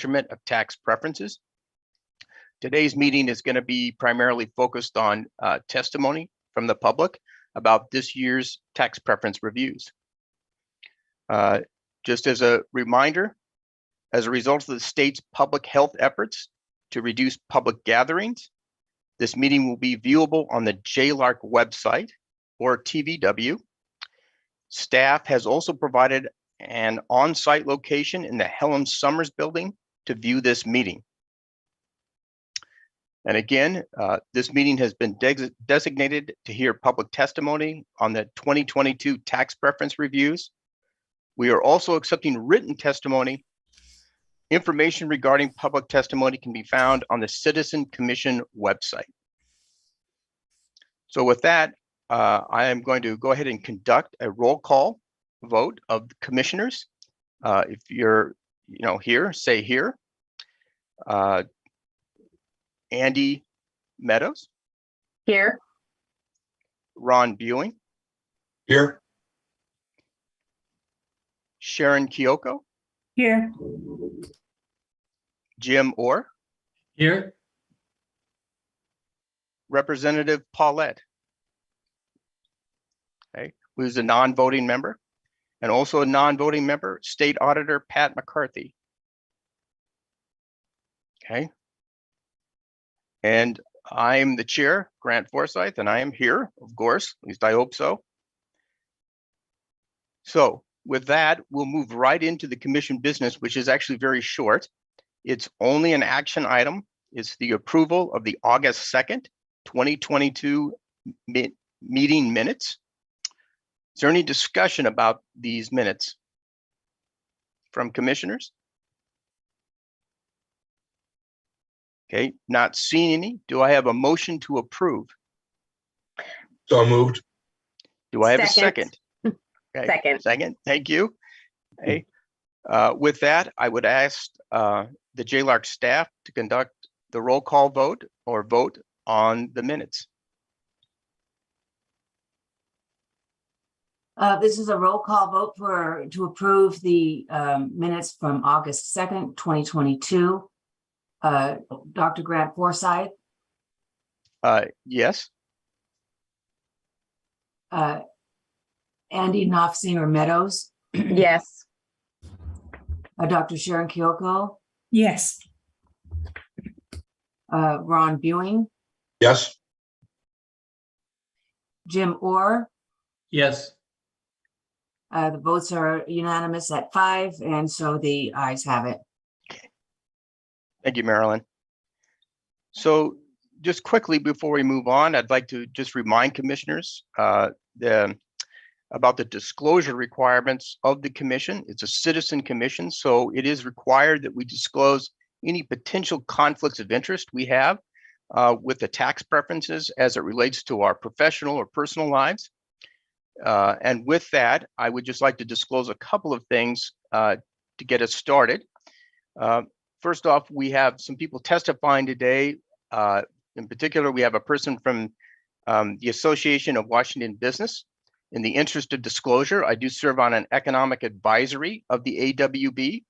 measurement of tax preferences. Today's meeting is going to be primarily focused on testimony from the public about this year's tax preference reviews. Just as a reminder, as a result of the state's public health efforts to reduce public gatherings, this meeting will be viewable on the JLARC website or TVW. Staff has also provided an on-site location in the Helen Summers building to view this meeting. And again, this meeting has been designated to hear public testimony on the 2022 tax preference reviews. We are also accepting written testimony. Information regarding public testimony can be found on the Citizen Commission website. So with that, I am going to go ahead and conduct a roll call vote of the commissioners. If you're here, say here. Andy Meadows. Here. Ron Buing. Here. Sharon Kyoko. Here. Jim Orr. Here. Representative Paulette. Okay, who's a non-voting member, and also a non-voting member, State Auditor Pat McCarthy. Okay. And I'm the chair, Grant Forsyth, and I am here, of course, at least I hope so. So with that, we'll move right into the commission business, which is actually very short. It's only an action item. It's the approval of the August 2nd, 2022 meeting minutes. Is there any discussion about these minutes from commissioners? Okay, not seeing any. Do I have a motion to approve? So moved. Do I have a second? Okay. Second, thank you. Okay. With that, I would ask the JLARC staff to conduct the roll call vote or vote on the minutes. This is a roll call vote to approve the minutes from August 2nd, 2022. Dr. Grant Forsyth. Yes. Andy Knopfsinger Meadows. Yes. Dr. Sharon Kyoko. Yes. Ron Buing. Yes. Jim Orr. Yes. The votes are unanimous at 5, and so the ayes have it. Thank you, Marilyn. So just quickly before we move on, I'd like to just remind commissioners about the disclosure requirements of the commission. It's a citizen commission, so it is required that we disclose any potential conflicts of interest we have with the tax preferences as it relates to our professional or personal lives. And with that, I would just like to disclose a couple of things to get us started. First off, we have some people testifying today. In particular, we have a person from the Association of Washington Business. In the interest of disclosure, I do serve on an economic advisory of the AWB.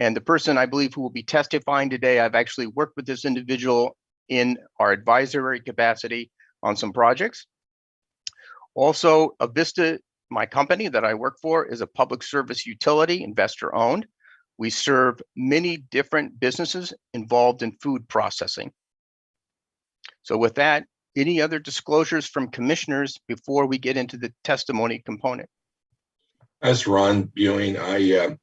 And the person I believe who will be testifying today, I've actually worked with this individual in our advisory capacity on some projects. Also, Avista, my company that I work for, is a public service utility, investor owned. We serve many different businesses involved in food processing. So with that, any other disclosures from commissioners before we get into the testimony component? As Ron Buing, I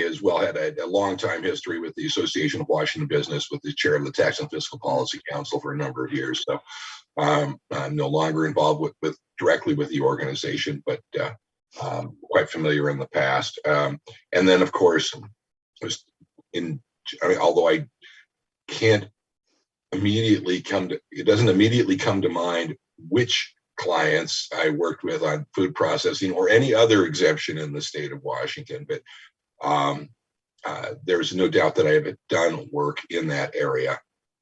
as well had a long time history with the Association of Washington Business, with the chair of the Tax and Fiscal Policy Council for a number of years. So I'm no longer involved directly with the organization, but quite familiar in the past. And then, of course, although I can't immediately it doesn't immediately come to mind which clients I worked with on food processing or any other exemption in the state of Washington, but there's no doubt that I have done work in that area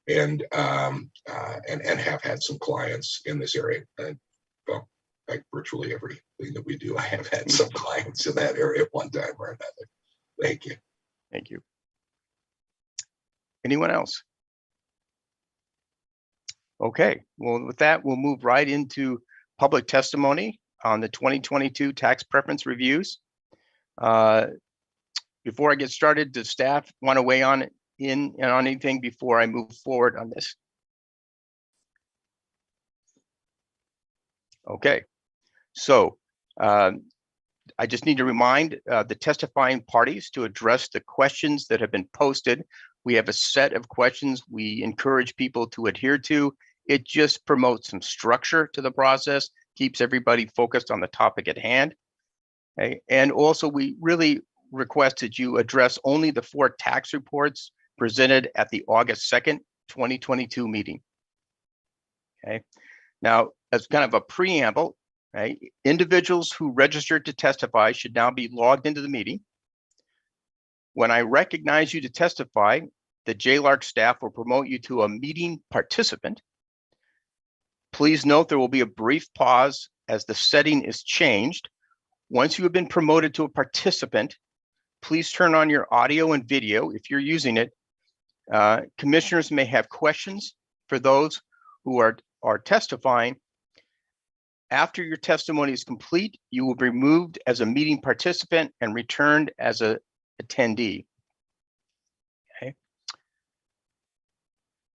and have had some clients in this area. Well, like virtually everything that we do, I have had some clients in that area at one time or another. Thank you. Thank you. Anyone else? Okay, well, with that, we'll move right into public testimony on the 2022 tax preference reviews. Before I get started, does staff want to weigh on anything before I move forward on this? Okay, so I just need to remind the testifying parties to address the questions that have been posted. We have a set of questions we encourage people to adhere to. It just promotes some structure to the process, keeps everybody focused on the topic at hand. Okay. And also, we really request that you address only the 4 tax reports presented at the August 2nd, 2022 meeting. Okay. Now, as kind of a preamble, right, individuals who registered to testify should now be logged into the meeting. When I recognize you to testify, the JLARC staff will promote you to a meeting participant. Please note there will be a brief pause as the setting is changed. Once you have been promoted to a participant, please turn on your audio and video if you're using it. Commissioners may have questions for those who are testifying. After your testimony is complete, you will be removed as a meeting participant and returned as an attendee. Okay.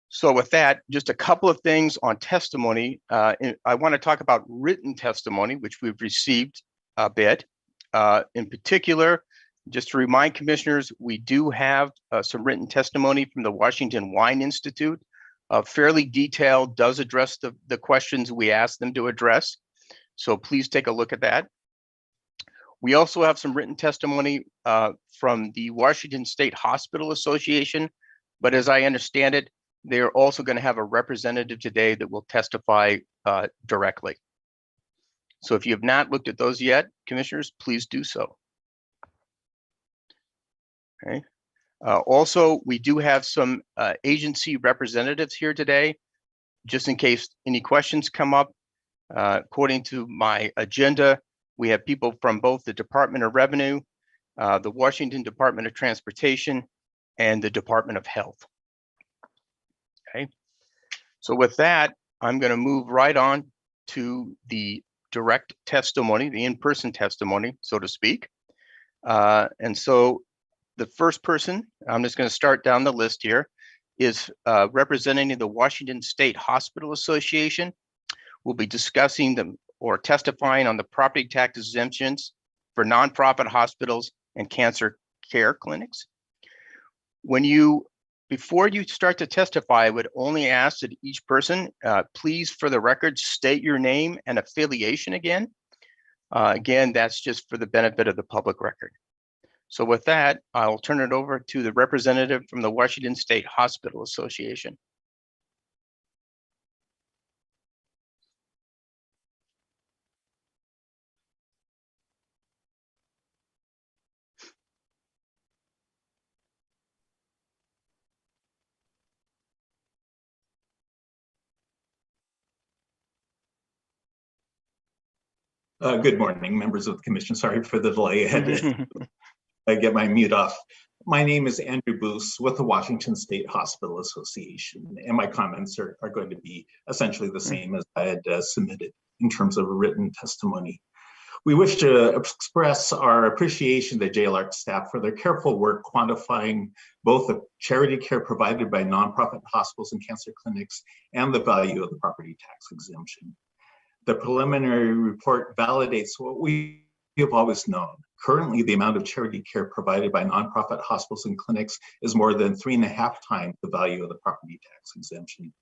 So with that, just a couple of things on testimony. I want to talk about written testimony, which we've received a bit. In particular, just to remind commissioners, we do have some written testimony from the Washington Wine Institute. Fairly detailed, does address the questions we asked them to address. So please take a look at that. We also have some written testimony from the Washington State Hospital Association, but as I understand it, they're also going to have a representative today that will testify directly. So if you have not looked at those yet, commissioners, please do so. Okay. Also, we do have some agency representatives here today, just in case any questions come up. According to my agenda, we have people from both the Department of Revenue, the Washington Department of Transportation, and the Department of Health. Okay, so with that, I'm going to move right on to the direct testimony, the in-person testimony, so to speak. And so the first person, I'm just going to start down the list here, is representing the Washington State Hospital Association. We'll be discussing or testifying on the property tax exemptions for nonprofit hospitals and cancer care clinics. Before you start to testify, I would only ask that each person, please, for the record, state your name and affiliation again. Again, that's just for the benefit of the public record. So with that, I'll turn it over to the representative from the Washington State Hospital Association. Good morning, members of the commission. Sorry for the delay. I had to get my mute off. My name is Andrew Boos with the Washington State Hospital Association, and my comments are going to be essentially the same as I had submitted in terms of a written testimony. We wish to express our appreciation to JLARC staff for their careful work quantifying both the charity care provided by nonprofit hospitals and cancer clinics and the value of the property tax exemption. The preliminary report validates what we have always known. Currently, the amount of charity care provided by nonprofit hospitals and clinics is more than 3.5 times the value of the property tax exemption.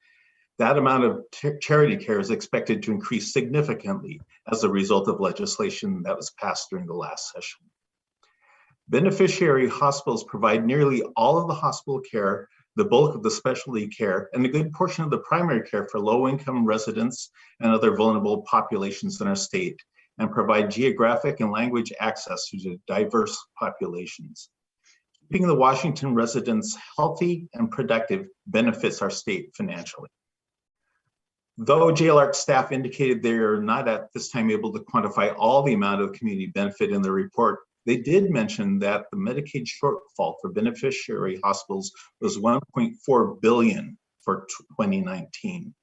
That amount of charity care is expected to increase significantly as a result of legislation that was passed during the last session. Beneficiary hospitals provide nearly all of the hospital care, the bulk of the specialty care, and a good portion of the primary care for low-income residents and other vulnerable populations in our state, and provide geographic and language access to diverse populations. Keeping the Washington residents healthy and productive benefits our state financially. Though JLARC staff indicated they are not at this time able to quantify all the amount of community benefit in the report, They did mention that the Medicaid shortfall for beneficiary hospitals was $1.4 billion for 2019.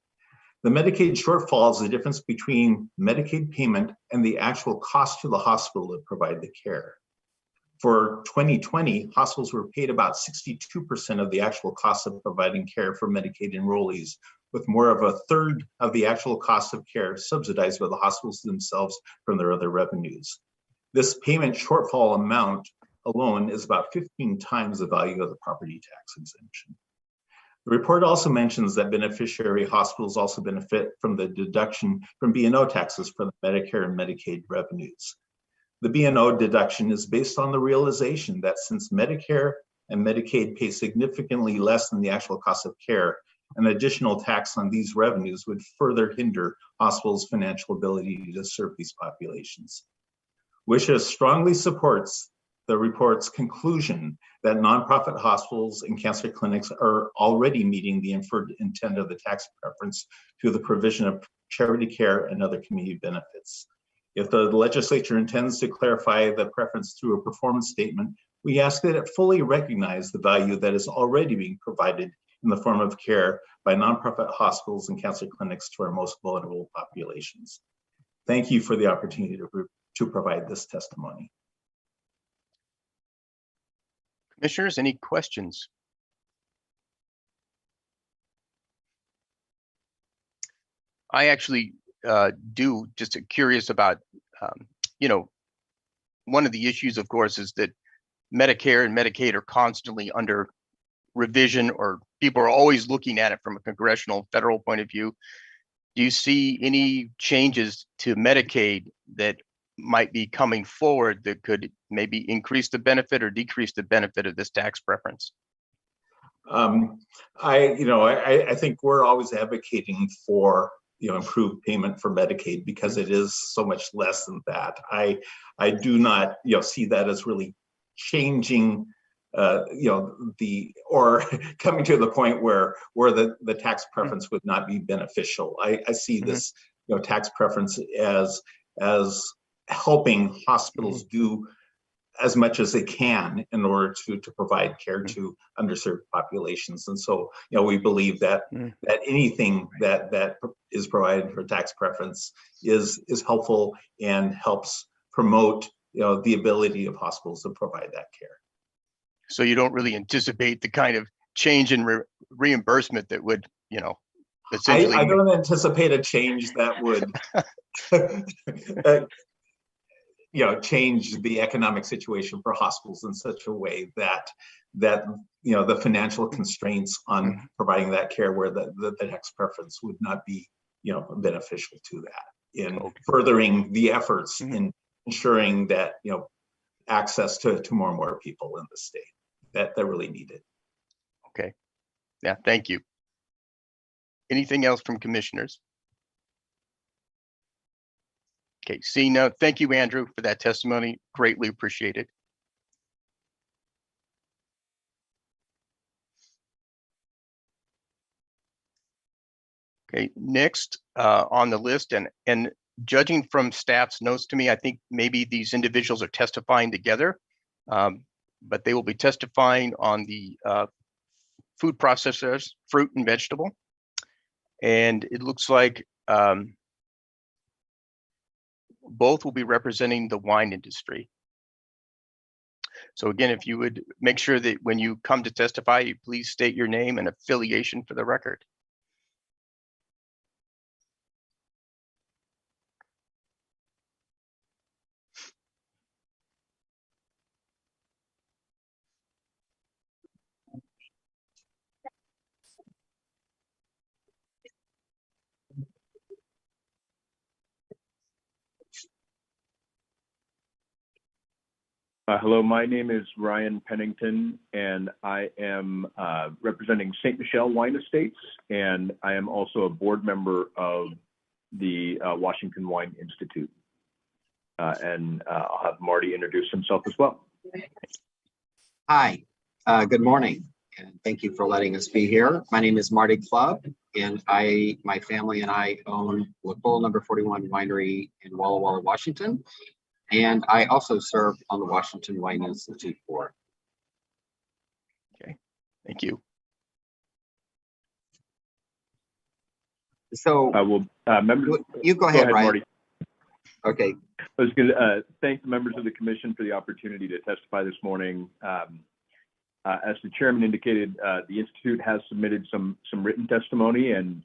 The Medicaid shortfall is the difference between Medicaid payment and the actual cost to the hospital to provide the care. For 2020, hospitals were paid about 62% of the actual cost of providing care for Medicaid enrollees, with more of a third of the actual cost of care subsidized by the hospitals themselves from their other revenues. This payment shortfall amount alone is about 15 times the value of the property tax exemption. The report also mentions that beneficiary hospitals also benefit from the deduction from B&O taxes for the Medicare and Medicaid revenues. The B&O deduction is based on the realization that since Medicare and Medicaid pay significantly less than the actual cost of care, an additional tax on these revenues would further hinder hospitals' financial ability to serve these populations. WSHA strongly supports the report's conclusion that nonprofit hospitals and cancer clinics are already meeting the inferred intent of the tax preference through the provision of charity care and other community benefits. If the legislature intends to clarify the preference through a performance statement, we ask that it fully recognize the value that is already being provided in the form of care by nonprofit hospitals and cancer clinics to our most vulnerable populations. Thank you for the opportunity to provide this testimony. Commissioners, any questions? I actually just curious about, one of the issues, of course, is that Medicare and Medicaid are constantly under revision, or people are always looking at it from a congressional, federal point of view. Do you see any changes to Medicaid that might be coming forward that could maybe increase the benefit or decrease the benefit of this tax preference? I think we're always advocating for improved payment for Medicaid because it is so much less than that. I do not see that as really changing or coming to the point where the tax preference would not be beneficial. I see this tax preference as helping hospitals do as much as they can in order to provide care to underserved populations. And so, we believe that anything that is provided for tax preference is helpful and helps promote, the ability of hospitals to provide that care. So you don't really anticipate the kind of change in reimbursement that would, essentially. I don't anticipate a change that would change the economic situation for hospitals in such a way that the financial constraints on providing that care where the tax preference would not be beneficial to that in furthering the efforts in ensuring that access to more and more people in the state that really need it. Okay. Yeah, thank you. Anything else from commissioners? Okay, seeing none, thank you, Andrew, for that testimony. Greatly appreciated. Okay, next on the list, and judging from staff's notes to me, I think maybe these individuals are testifying together, but they will be testifying on the food processors, fruit and vegetable. And it looks like both will be representing the wine industry. So again, if you would make sure that when you come to testify, you please state your name and affiliation for the record. Hello, my name is Ryan Pennington, and I am representing St. Michelle Wine Estates, and I am also a board member of the Washington Wine Institute. And I'll have Marty introduce himself as well. Hi, good morning, and thank you for letting us be here. My name is Marty Clubb, and my family and I own La Cola No. 41 Winery in Walla Walla, Washington. And I also serve on the Washington Wine Institute board. Thank you. So members, you go ahead, Ryan. Marty. Okay. I was going to thank the members of the commission for the opportunity to testify this morning. As the chairman indicated, the Institute has submitted some written testimony, and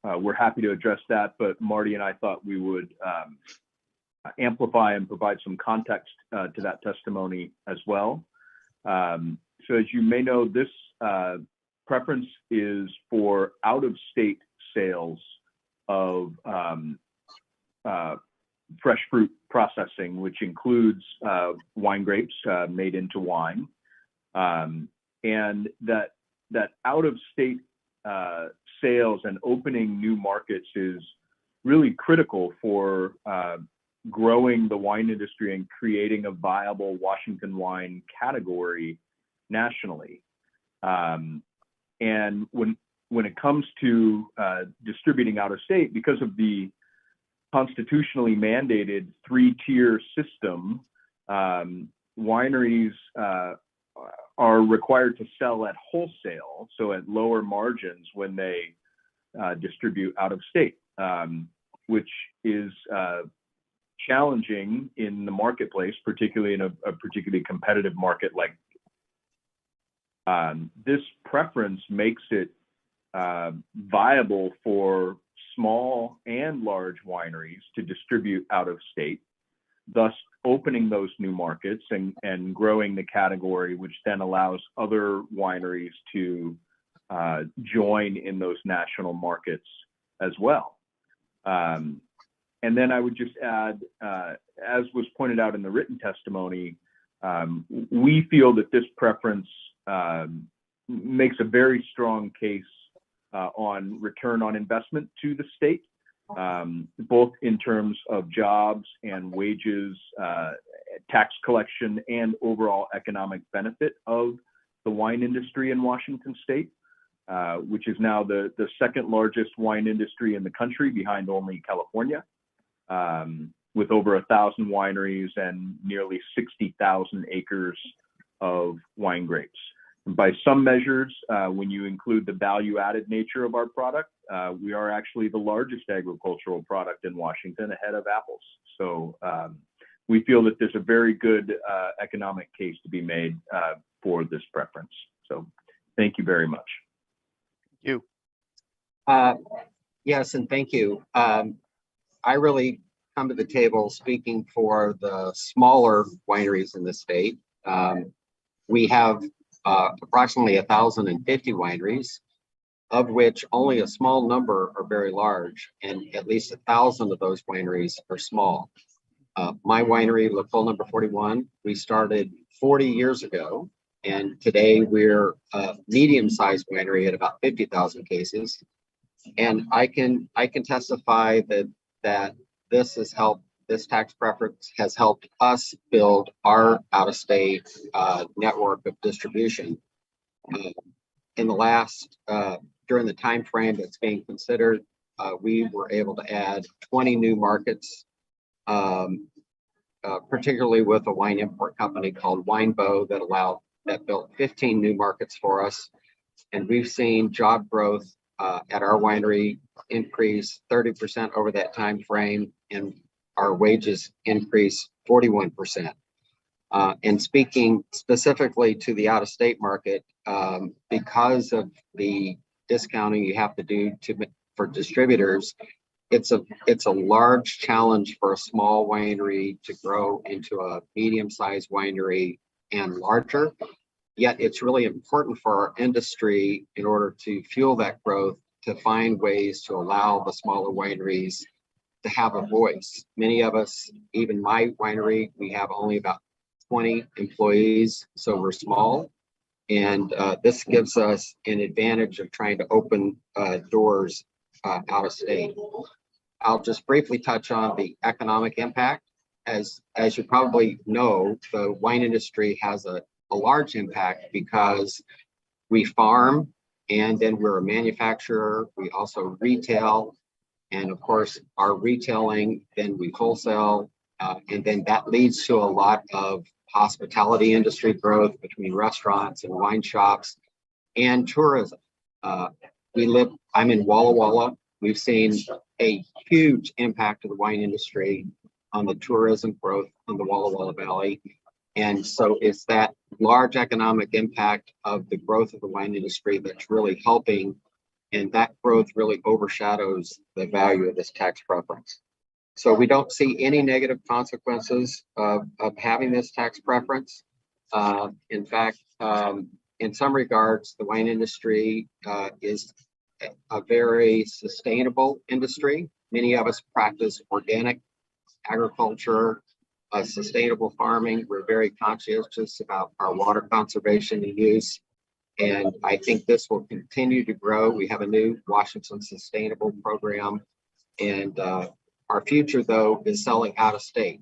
we're happy to address that. But Marty and I thought we would amplify and provide some context to that testimony as well. So as you may know, this preference is for out-of-state sales of fresh fruit processing, which includes wine grapes made into wine. And that out-of-state sales and opening new markets is really critical for growing the wine industry and creating a viable Washington wine category nationally. And when it comes to distributing out of state, because of the constitutionally mandated 3-tier system, wineries are required to sell at wholesale, so at lower margins when they distribute out of state, which is challenging in the marketplace, particularly in a particularly competitive market like this preference makes it viable for small and large wineries to distribute out of state, thus opening those new markets and growing the category, which then allows other wineries to join in those national markets as well. And then I would just add, as was pointed out in the written testimony, we feel that this preference makes a very strong case on return on investment to the state, both in terms of jobs and wages, tax collection, and overall economic benefit of the wine industry in Washington state, which is now the second largest wine industry in the country, behind only California, with over 1,000 wineries and nearly 60,000 acres of wine grapes. And by some measures, when you include the value-added nature of our product, we are actually the largest agricultural product in Washington, ahead of apples. So we feel that there's a very good economic case to be made for this preference. So thank you very much. You. Yes, and thank you. I really come to the table speaking for the smaller wineries in the state. We have approximately 1,050 wineries, of which only a small number are very large, and at least 1,000 of those wineries are small. My winery, La Folle Number 41, we started 40 years ago, and today we're a medium-sized winery at about 50,000 cases. And I can testify that this has helped. This tax preference has helped us build our out-of-state network of distribution. In the last, during the time frame that's being considered, we were able to add 20 new markets, particularly with a wine import company called Winebow that built 15 new markets for us. And we've seen job growth at our winery increase 30% over that time frame, and our wages increase 41%. And speaking specifically to the out-of-state market, because of the discounting you have to do for distributors, it's a large challenge for a small winery to grow into a medium-sized winery and larger. Yet it's really important for our industry, in order to fuel that growth, to find ways to allow the smaller wineries to have a voice. Many of us, even my winery, we have only about 20 employees, so we're small. And this gives us an advantage of trying to open doors out of state. I'll just briefly touch on the economic impact. As you probably know, the wine industry has a large impact because we farm, and then we're a manufacturer. We also retail. And of course, our retailing, then we wholesale, And then that leads to a lot of hospitality industry growth between restaurants and wine shops and tourism. I'm in Walla Walla. We've seen a huge impact of the wine industry on the tourism growth in the Walla Walla Valley. And so it's that large economic impact of the growth of the wine industry that's really helping. And that growth really overshadows the value of this tax preference. So we don't see any negative consequences of having this tax preference. In fact, in some regards, the wine industry is a very sustainable industry. Many of us practice organic agriculture, sustainable farming. We're very conscientious about our water conservation and use. And I think this will continue to grow. We have a new Washington Sustainable Program. And our future, though, is selling out of state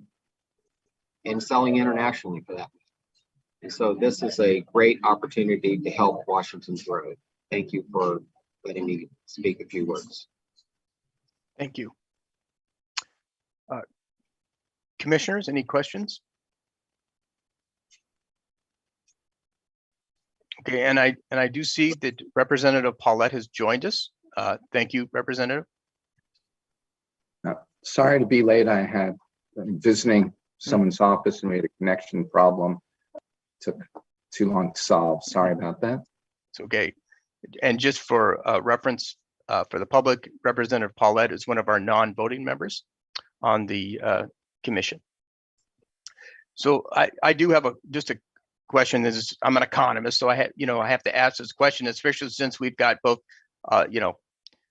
and selling internationally for that. And so this is a great opportunity to help Washington grow. Thank you for letting me speak a few words. Thank you. Commissioners, any questions? Okay, and I do see that Representative Paulette has joined us. Thank you, Representative. Sorry to be late. I had visiting someone's office and we had a connection problem. Took too long to solve. Sorry about that. It's okay. And just for reference for the public, Representative Paulette is one of our non-voting members on the commission. So I do have just a question. I'm an economist, so I have to ask this question, especially since we've got both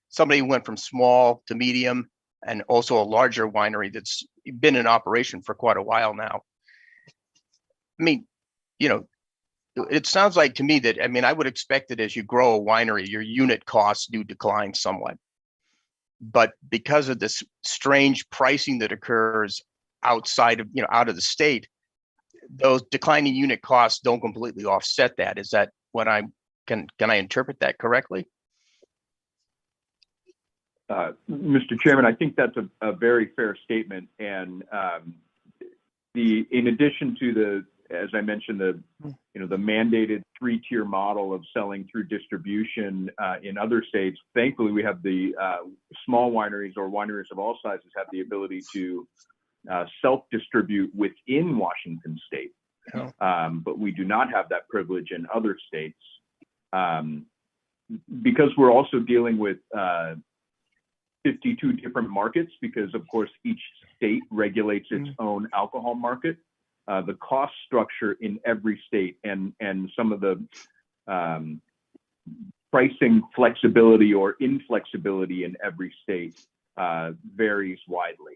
somebody who went from small to medium and also a larger winery that's been in operation for quite a while now. I mean, it sounds like to me that, I would expect that as you grow a winery, your unit costs do decline somewhat. But because of this strange pricing that occurs outside of, out of the state, those declining unit costs don't completely offset that. Is that what can I interpret that correctly? Mr. Chairman, I think that's a very fair statement. And in addition to as I mentioned, the mandated 3-tier model of selling through distribution in other states, thankfully we have the small wineries or wineries of all sizes have the ability to self-distribute within Washington state. But we do not have that privilege in other states because we're also dealing with 52 different markets, because of course each state regulates its own alcohol market. The cost structure in every state and some of the pricing flexibility or inflexibility in every state varies widely.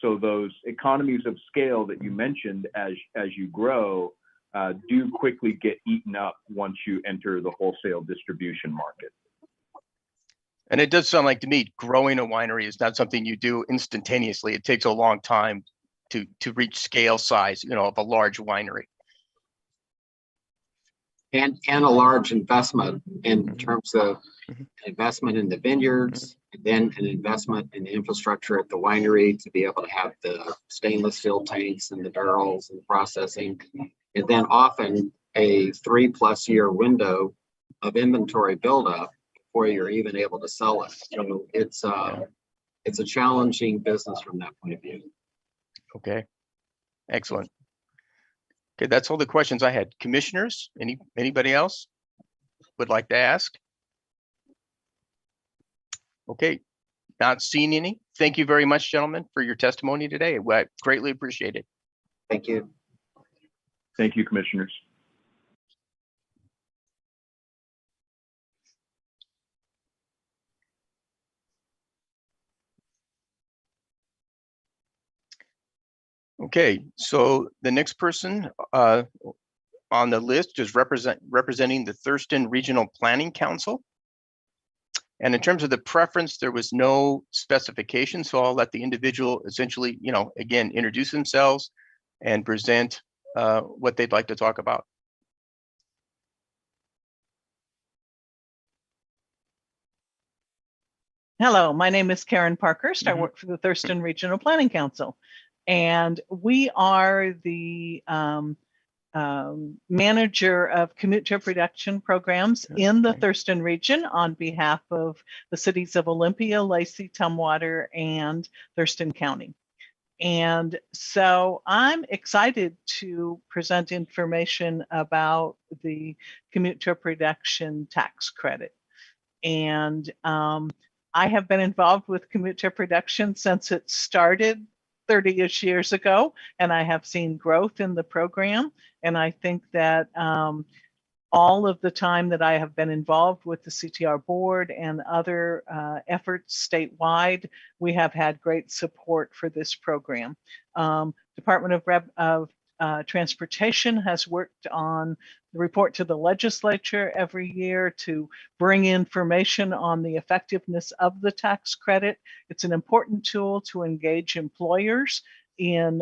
So those economies of scale that you mentioned as you grow do quickly get eaten up once you enter the wholesale distribution market. And it does sound like to me, growing a winery is not something you do instantaneously. It takes a long time to reach scale size, of a large winery. And a large investment in terms of investment in the vineyards, and then an investment in the infrastructure at the winery to be able to have the stainless steel tanks and the barrels and the processing, and then often a 3+ year window of inventory buildup before you're even able to sell it. So it's a challenging business from that point of view. Okay, excellent. Okay, that's all the questions I had. Commissioners, anybody else would like to ask? Okay, not seeing any. Thank you very much, gentlemen, for your testimony today. I greatly appreciate it. Thank you. Thank you, commissioners. Okay, so the next person on the list is representing the Thurston Regional Planning Council. And in terms of the preference, there was no specification, so I'll let the individual essentially, again, introduce themselves and present what they'd like to talk about. Hello, my name is Karen Parkhurst. I work for the Thurston Regional Planning Council. And we are the manager of commute trip reduction programs in the Okay. Thurston region on behalf of the cities of Olympia, Lacey, Tumwater, and Thurston County. And so I'm excited to present information about the commute trip reduction tax credit. And I have been involved with commute trip reduction since it started 30-ish years ago, and I have seen growth in the program. And I think that all of the time that I have been involved with the CTR board and other efforts statewide, we have had great support for this program. Department of Transportation has worked on the report to the legislature every year to bring information on the effectiveness of the tax credit. It's an important tool to engage employers in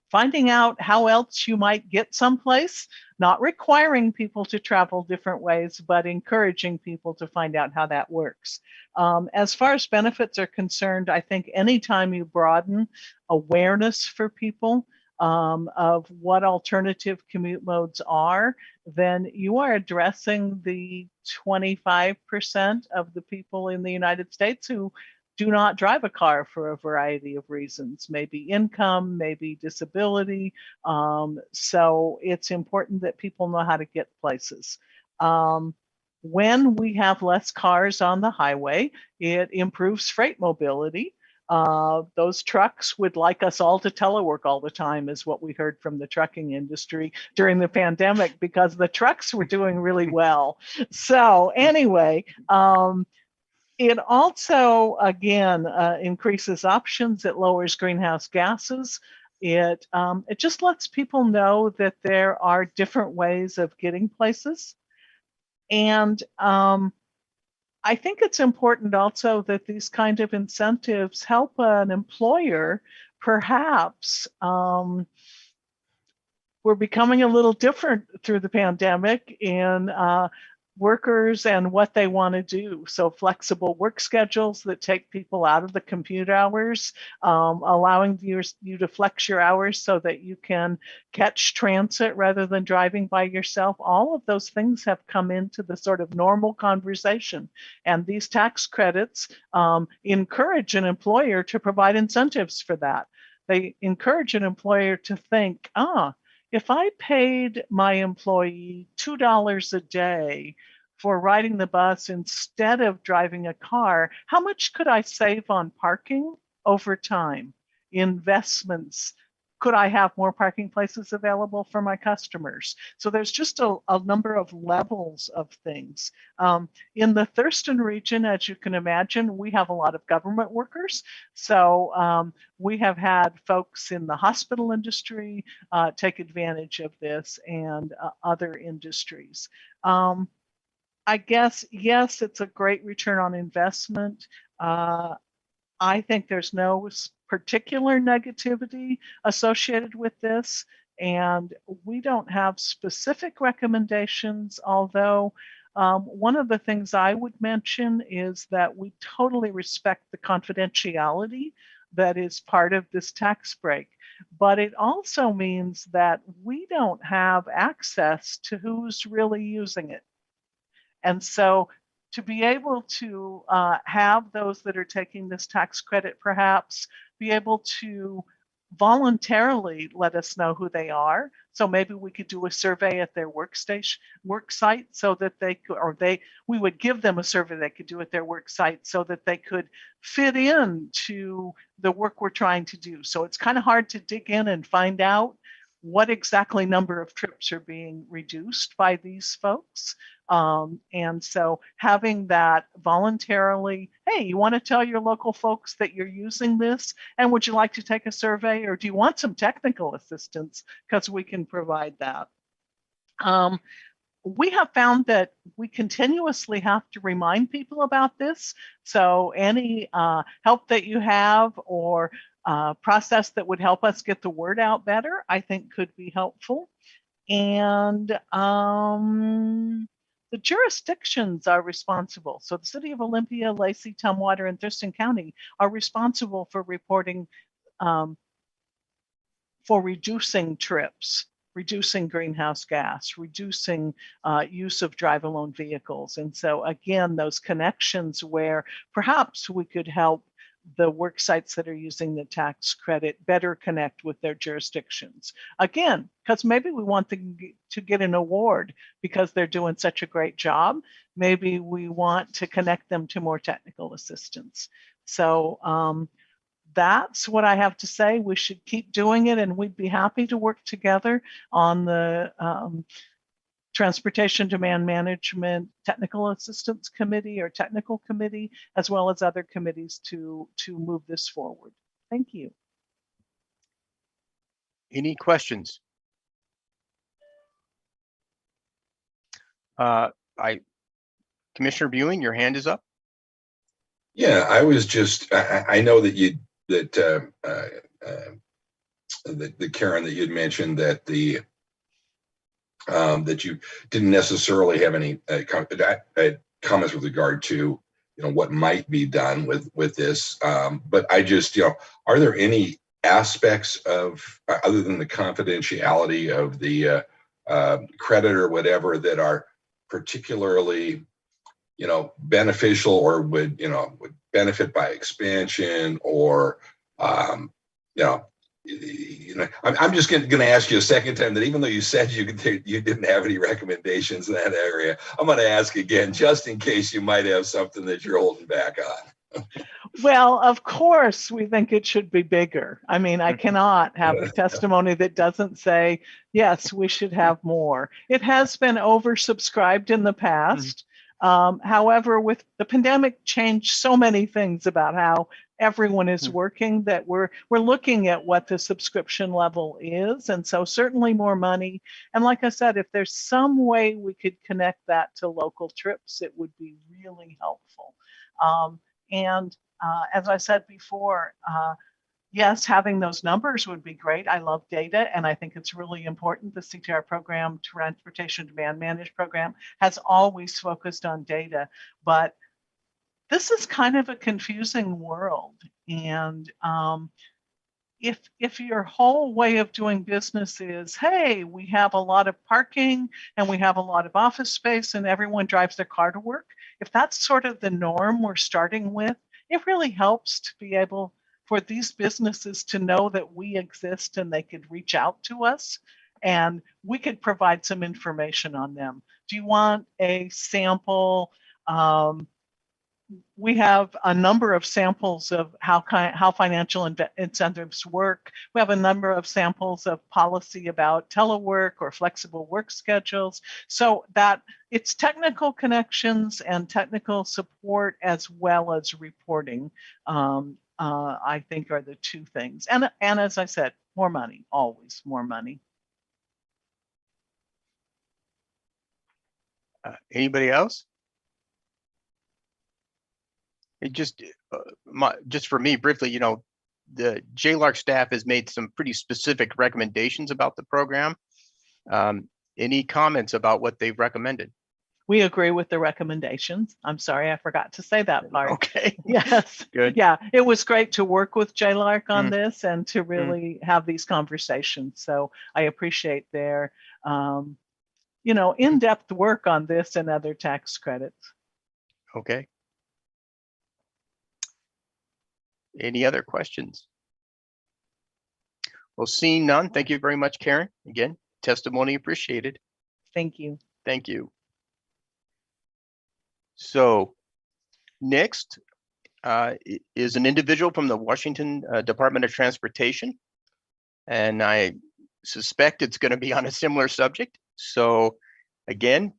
finding out how else you might get someplace, not requiring people to travel different ways, but encouraging people to find out how that works. As far as benefits are concerned, I think anytime you broaden awareness for people of what alternative commute modes are, then you are addressing the 25% of the people in the United States who do not drive a car for a variety of reasons, maybe income, maybe disability. So it's important that people know how to get places. When we have less cars on the highway, it improves freight mobility. Those trucks would like us all to telework all the time, is what we heard from the trucking industry during the pandemic, because the trucks were doing really well. So anyway, it also, again, increases options. It lowers greenhouse gases. It just lets people know that there are different ways of getting places. And I think it's important also that these kind of incentives help an employer, perhaps. We're becoming a little different through the pandemic in workers and what they want to do. So flexible work schedules that take people out of the commute hours, allowing you to flex your hours so that you can catch transit rather than driving by yourself. All of those things have come into the sort of normal conversation. And these tax credits encourage an employer to provide incentives for that. They encourage an employer to think, if I paid my employee $2 a day for riding the bus instead of driving a car, how much could I save on parking over time? Investments. Could I have more parking places available for my customers? So there's just a number of levels of things. In the Thurston region, as you can imagine, we have a lot of government workers. So we have had folks in the hospital industry take advantage of this, and other industries. I guess, yes, it's a great return on investment. I think there's no particular negativity associated with this, and we don't have specific recommendations, although one of the things I would mention is that we totally respect the confidentiality that is part of this tax break. But it also means that we don't have access to who's really using it. And so to be able to have those that are taking this tax credit perhaps be able to voluntarily let us know who they are. So maybe we could do a survey at their work site so that they could, or we would give them a survey they could do at their work site so that they could fit in to the work we're trying to do. So it's kind of hard to dig in and find out what exactly number of trips are being reduced by these folks. And so having that voluntarily, hey, you want to tell your local folks that you're using this, and would you like to take a survey, or do you want some technical assistance? Because we can provide that. We have found that we continuously have to remind people about this. So any help that you have or process that would help us get the word out better, I think could be helpful. And the jurisdictions are responsible. So the City of Olympia, Lacey, Tumwater, and Thurston County are responsible for reporting for reducing trips, reducing greenhouse gas, reducing use of drive-alone vehicles. And so again, those connections where perhaps we could help the work sites that are using the tax credit better connect with their jurisdictions. Again, because maybe we want them to get an award because they're doing such a great job. Maybe we want to connect them to more technical assistance. So that's what I have to say. We should keep doing it, and we'd be happy to work together on the Transportation Demand Management Technical Assistance Committee or Technical Committee, as well as other committees to move this forward. Thank you. Any questions? Commissioner Buing, your hand is up. Yeah, I was just, I know that that Karen, that you'd mentioned that that you didn't necessarily have any comments with regard to, what might be done with this. But I just, are there any aspects of, other than the confidentiality of the credit or whatever, that are particularly, beneficial or would benefit by expansion, or, I'm just going to ask you a second time that, even though you said you didn't have any recommendations in that area, I'm going to ask again, just in case you might have something that you're holding back on. Well, of course, we think it should be bigger. I mean, I cannot have a testimony that doesn't say, yes, we should have more. It has been oversubscribed in the past. However, with the pandemic, changed so many things about how everyone is working that we're looking at what the subscription level is. And so certainly more money. And like I said, if there's some way we could connect that to local trips, it would be really helpful. As I said before, yes, having those numbers would be great. I love data, and I think it's really important. The CTR program, Transportation Demand Management Program, has always focused on data, but this is kind of a confusing world. And if your whole way of doing business is, hey, we have a lot of parking and we have a lot of office space and everyone drives their car to work, if that's sort of the norm we're starting with, it really helps to be able for these businesses to know that we exist and they could reach out to us and we could provide some information on them. Do you want a sample? We have a number of samples of how financial incentives work. We have a number of samples of policy about telework or flexible work schedules. So that it's technical connections and technical support as well as reporting, I think are the two things. And as I said, more money, always more money. Anybody else? It just for me briefly, the JLARC staff has made some pretty specific recommendations about the program. Any comments about what they've recommended? We agree with the recommendations. I'm sorry, I forgot to say that part. Okay. Yes. Good. Yeah, it was great to work with JLARC on this and to really have these conversations. So I appreciate their, in-depth work on this and other tax credits. Okay. Any other questions? Well, seeing none, thank you very much, Karen. Again, testimony appreciated. Thank you. Thank you. So next is an individual from the Washington Department of Transportation. And I suspect it's going to be on a similar subject. So again,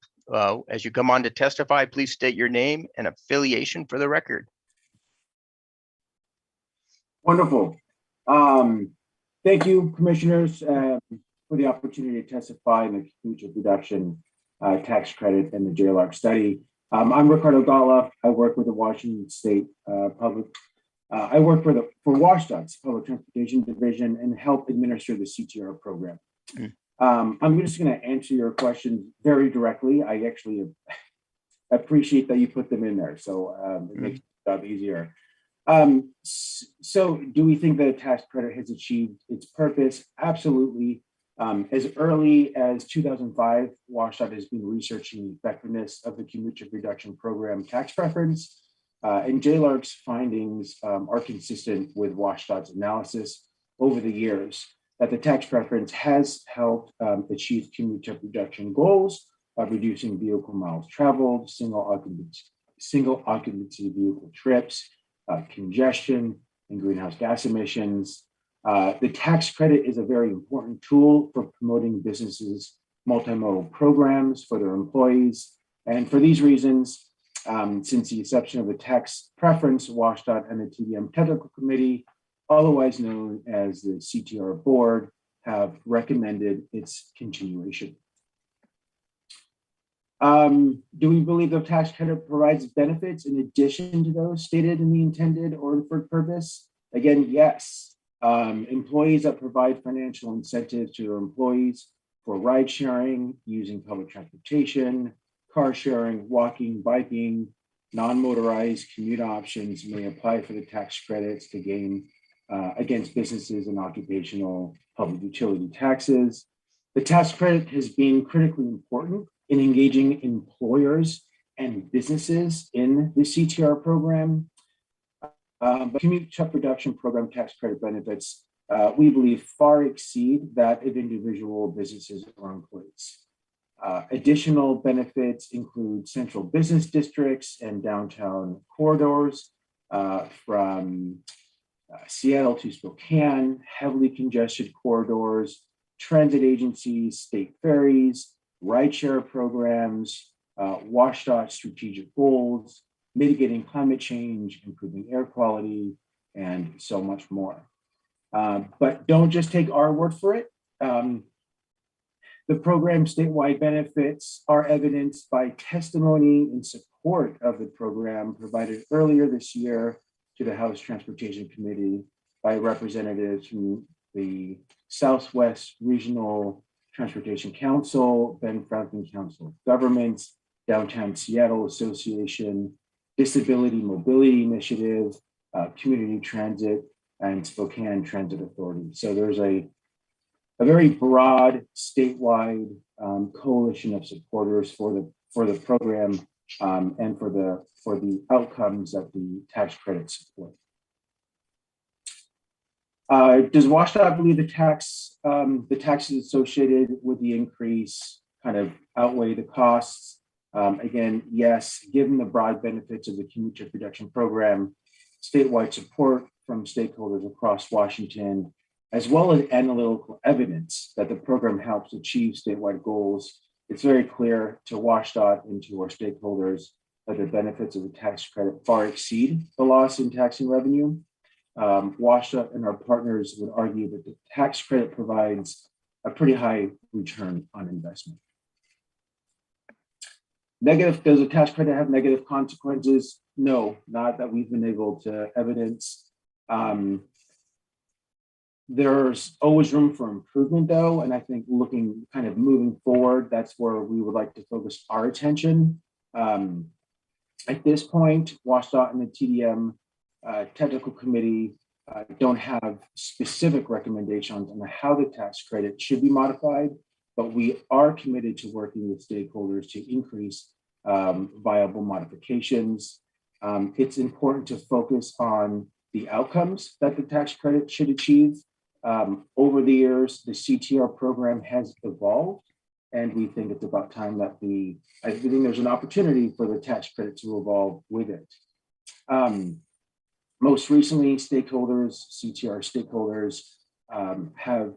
as you come on to testify, please state your name and affiliation for the record. Wonderful. Thank you, commissioners, for the opportunity to testify in the future production tax credit and the JLARC study. I'm Ricardo Gala. I work with the Washington State Public. I work for WashDOT's Public Transportation Division and help administer the CTR program. I'm just going to answer your questions very directly. I actually appreciate that you put them in there, so it makes the job easier. So do we think that a tax credit has achieved its purpose? Absolutely. As early as 2005, WashDOT has been researching the effectiveness of the cumulative reduction program tax preference, and JLARC's findings are consistent with WashDOT's analysis over the years that the tax preference has helped achieve cumulative reduction goals of reducing vehicle miles traveled, single occupancy vehicle trips, congestion, and greenhouse gas emissions. The tax credit is a very important tool for promoting businesses' multimodal programs for their employees. And for these reasons, since the inception of the tax preference, WashDOT and the TDM Technical Committee, otherwise known as the CTR Board, have recommended its continuation. Do we believe the tax credit provides benefits in addition to those stated in the intended or inferred purpose? Again, yes. Employees that provide financial incentives to their employees for ride sharing, using public transportation, car sharing, walking, biking, non-motorized commute options may apply for the tax credits to gain against businesses and occupational public utility taxes. The tax credit has been critically important in engaging employers and businesses in the CTR program. But commute truck reduction program tax credit benefits, we believe, far exceed that of individual businesses or employees. Additional benefits include central business districts and downtown corridors from Seattle to Spokane, heavily congested corridors, transit agencies, state ferries, rideshare programs, WashDOT strategic goals, mitigating climate change, improving air quality, and so much more. But don't just take our word for it. The program's statewide benefits are evidenced by testimony in support of the program provided earlier this year to the House Transportation Committee by representatives from the Southwest Regional Transportation Council, Ben Franklin Council of Governments, Downtown Seattle Association, Disability Mobility Initiative, Community Transit, and Spokane Transit Authority. So there's a very broad statewide coalition of supporters for the program and for the outcomes that the tax credits support. Does WashDOT believe the taxes associated with the increase kind of outweigh the costs? Again, yes, given the broad benefits of the cumulative reduction program, statewide support from stakeholders across Washington, as well as analytical evidence that the program helps achieve statewide goals, it's very clear to WashDOT and to our stakeholders that the benefits of the tax credit far exceed the loss in taxing revenue. WashDOT and our partners would argue that the tax credit provides a pretty high return on investment. Does a tax credit have negative consequences? No, not that we've been able to evidence. There's always room for improvement though, and I think looking kind of moving forward, that's where we would like to focus our attention. At this point, WashDOT and the TDM Technical Committee don't have specific recommendations on how the tax credit should be modified, but we are committed to working with stakeholders to increase viable modifications. It's important to focus on the outcomes that the tax credit should achieve. Over the years, the CTR program has evolved, and we think it's about time that I think there's an opportunity for the tax credit to evolve with it. Most recently, stakeholders, CTR stakeholders, have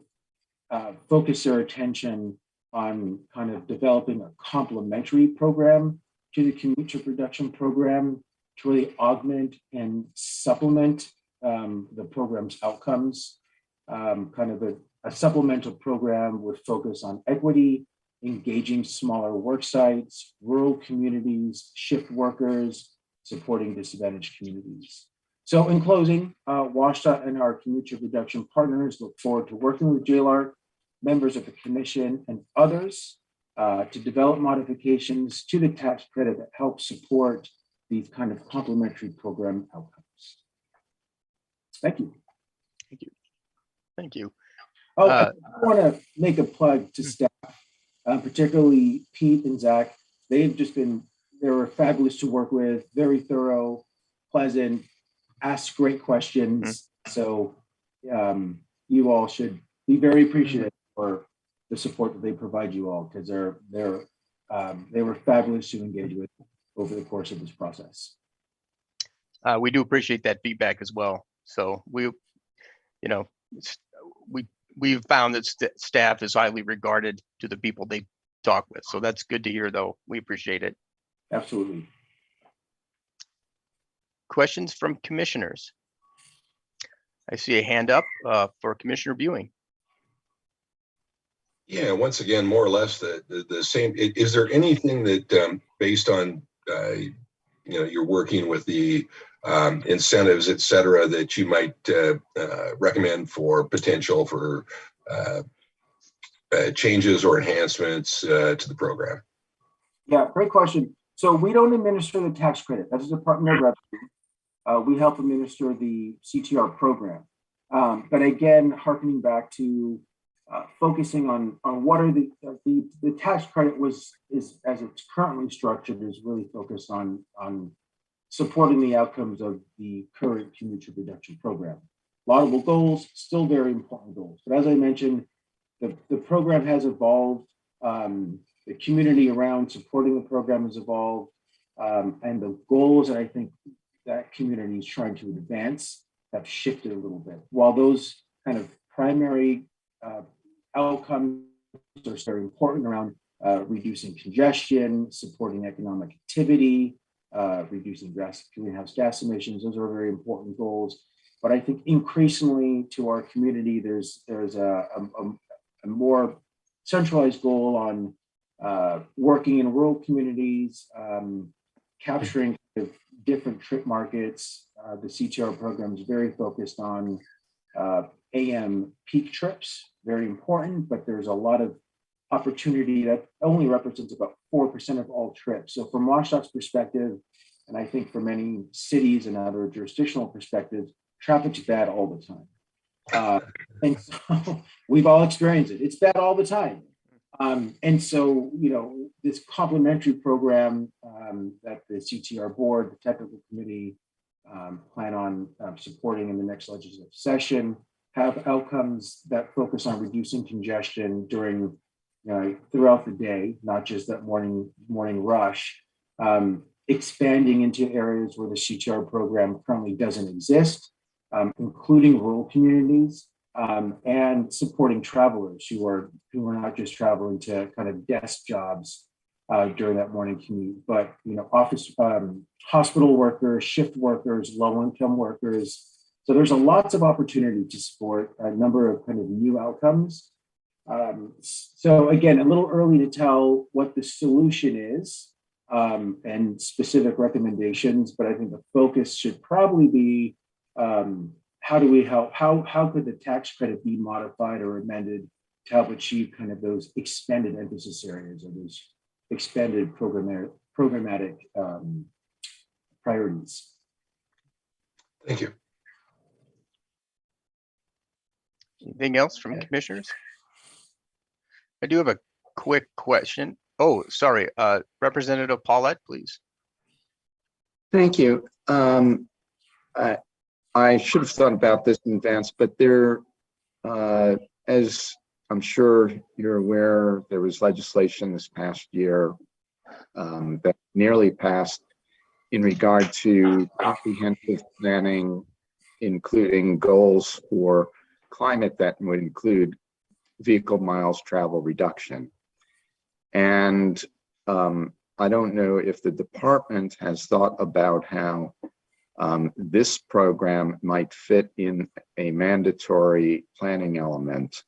focused their attention on kind of developing a complementary program to the cumulative reduction program to really augment and supplement the program's outcomes. Kind of a supplemental program would focus on equity, engaging smaller work sites, rural communities, shift workers, supporting disadvantaged communities. So in closing, WashDOT and our cumulative reduction partners look forward to working with JLARC, members of the commission, and others to develop modifications to the tax credit that help support these kind of complementary program outcomes. Thank you. Thank you. Oh, I want to make a plug to staff, particularly Pete and Zach. They were fabulous to work with, very thorough, pleasant, asked great questions. So you all should be very appreciative for the support that they provide you all, because they were fabulous to engage with over the course of this process. We do appreciate that feedback as well. So we've found that staff is highly regarded to the people they talk with. So that's good to hear, though. We appreciate it. Absolutely. Questions from commissioners? I see a hand up for Commissioner Buing. Yeah, once again, more or less the same. Is there anything that based on you're working with the incentives, et cetera, that you might recommend for potential for changes or enhancements to the program? Yeah, great question. So we don't administer the tax credit. That's the Department of Revenue. We help administer the CTR program. But again, harkening back to focusing on what are the tax credit is as it's currently structured, is really focused on supporting the outcomes of the current cumulative reduction program. Laudable goals, still very important goals. But as I mentioned, the program has evolved. The community around supporting the program has evolved, and the goals that I think that community is trying to advance have shifted a little bit. While those kind of primary outcomes are very important around reducing congestion, supporting economic activity, reducing greenhouse gas emissions, those are very important goals. But I think increasingly to our community, there's a more centralized goal on working in rural communities, capturing different trip markets. The CTR program is very focused on AM peak trips, very important, but there's a lot of opportunity that only represents about 4% of all trips. So from WashDOT's perspective, and I think for many cities and other jurisdictional perspectives, traffic's bad all the time. And so we've all experienced it. It's bad all the time. And so, this complementary program that the CTR board, the technical committee plan on supporting in the next legislative session, have outcomes that focus on reducing congestion during, throughout the day, not just that morning rush, expanding into areas where the CTR program currently doesn't exist, including rural communities, and supporting travelers who are not just traveling to kind of desk jobs during that morning commute, but office, hospital workers, shift workers, low-income workers. So there's lots of opportunity to support a number of kind of new outcomes. So again, a little early to tell what the solution is and specific recommendations, but I think the focus should probably be how do we help? How could the tax credit be modified or amended to help achieve kind of those expanded emphasis areas or those expanded programmatic priorities? Thank you. Anything else from commissioners? I do have a quick question. Oh, sorry, Representative Paulette, please. Thank you. I should have thought about this in advance, but there, as I'm sure you're aware, there was legislation this past year that nearly passed in regard to comprehensive planning, including goals for climate that would include vehicle miles travel reduction. And I don't know if the department has thought about how this program might fit in a mandatory planning element.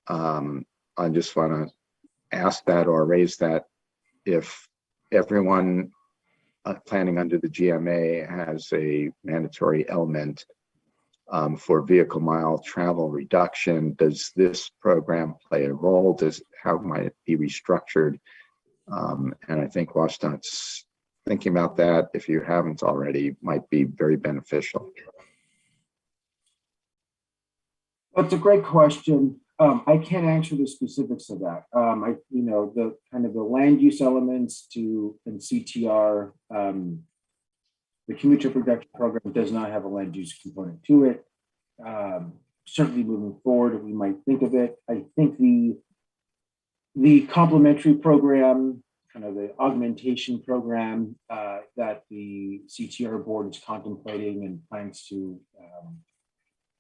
I just want to ask that or raise that if everyone planning under the GMA has a mandatory element for vehicle mile travel reduction, does this program play a role? How might it be restructured? And I think WashDOT's thinking about that, if you haven't already, might be very beneficial. That's a great question. I can't answer the specifics of that. The kind of the land use elements in CTR, the commuter production program does not have a land use component to it. Certainly moving forward, we might think of it. I think the complementary program, kind of the augmentation program that the CTR board is contemplating and plans to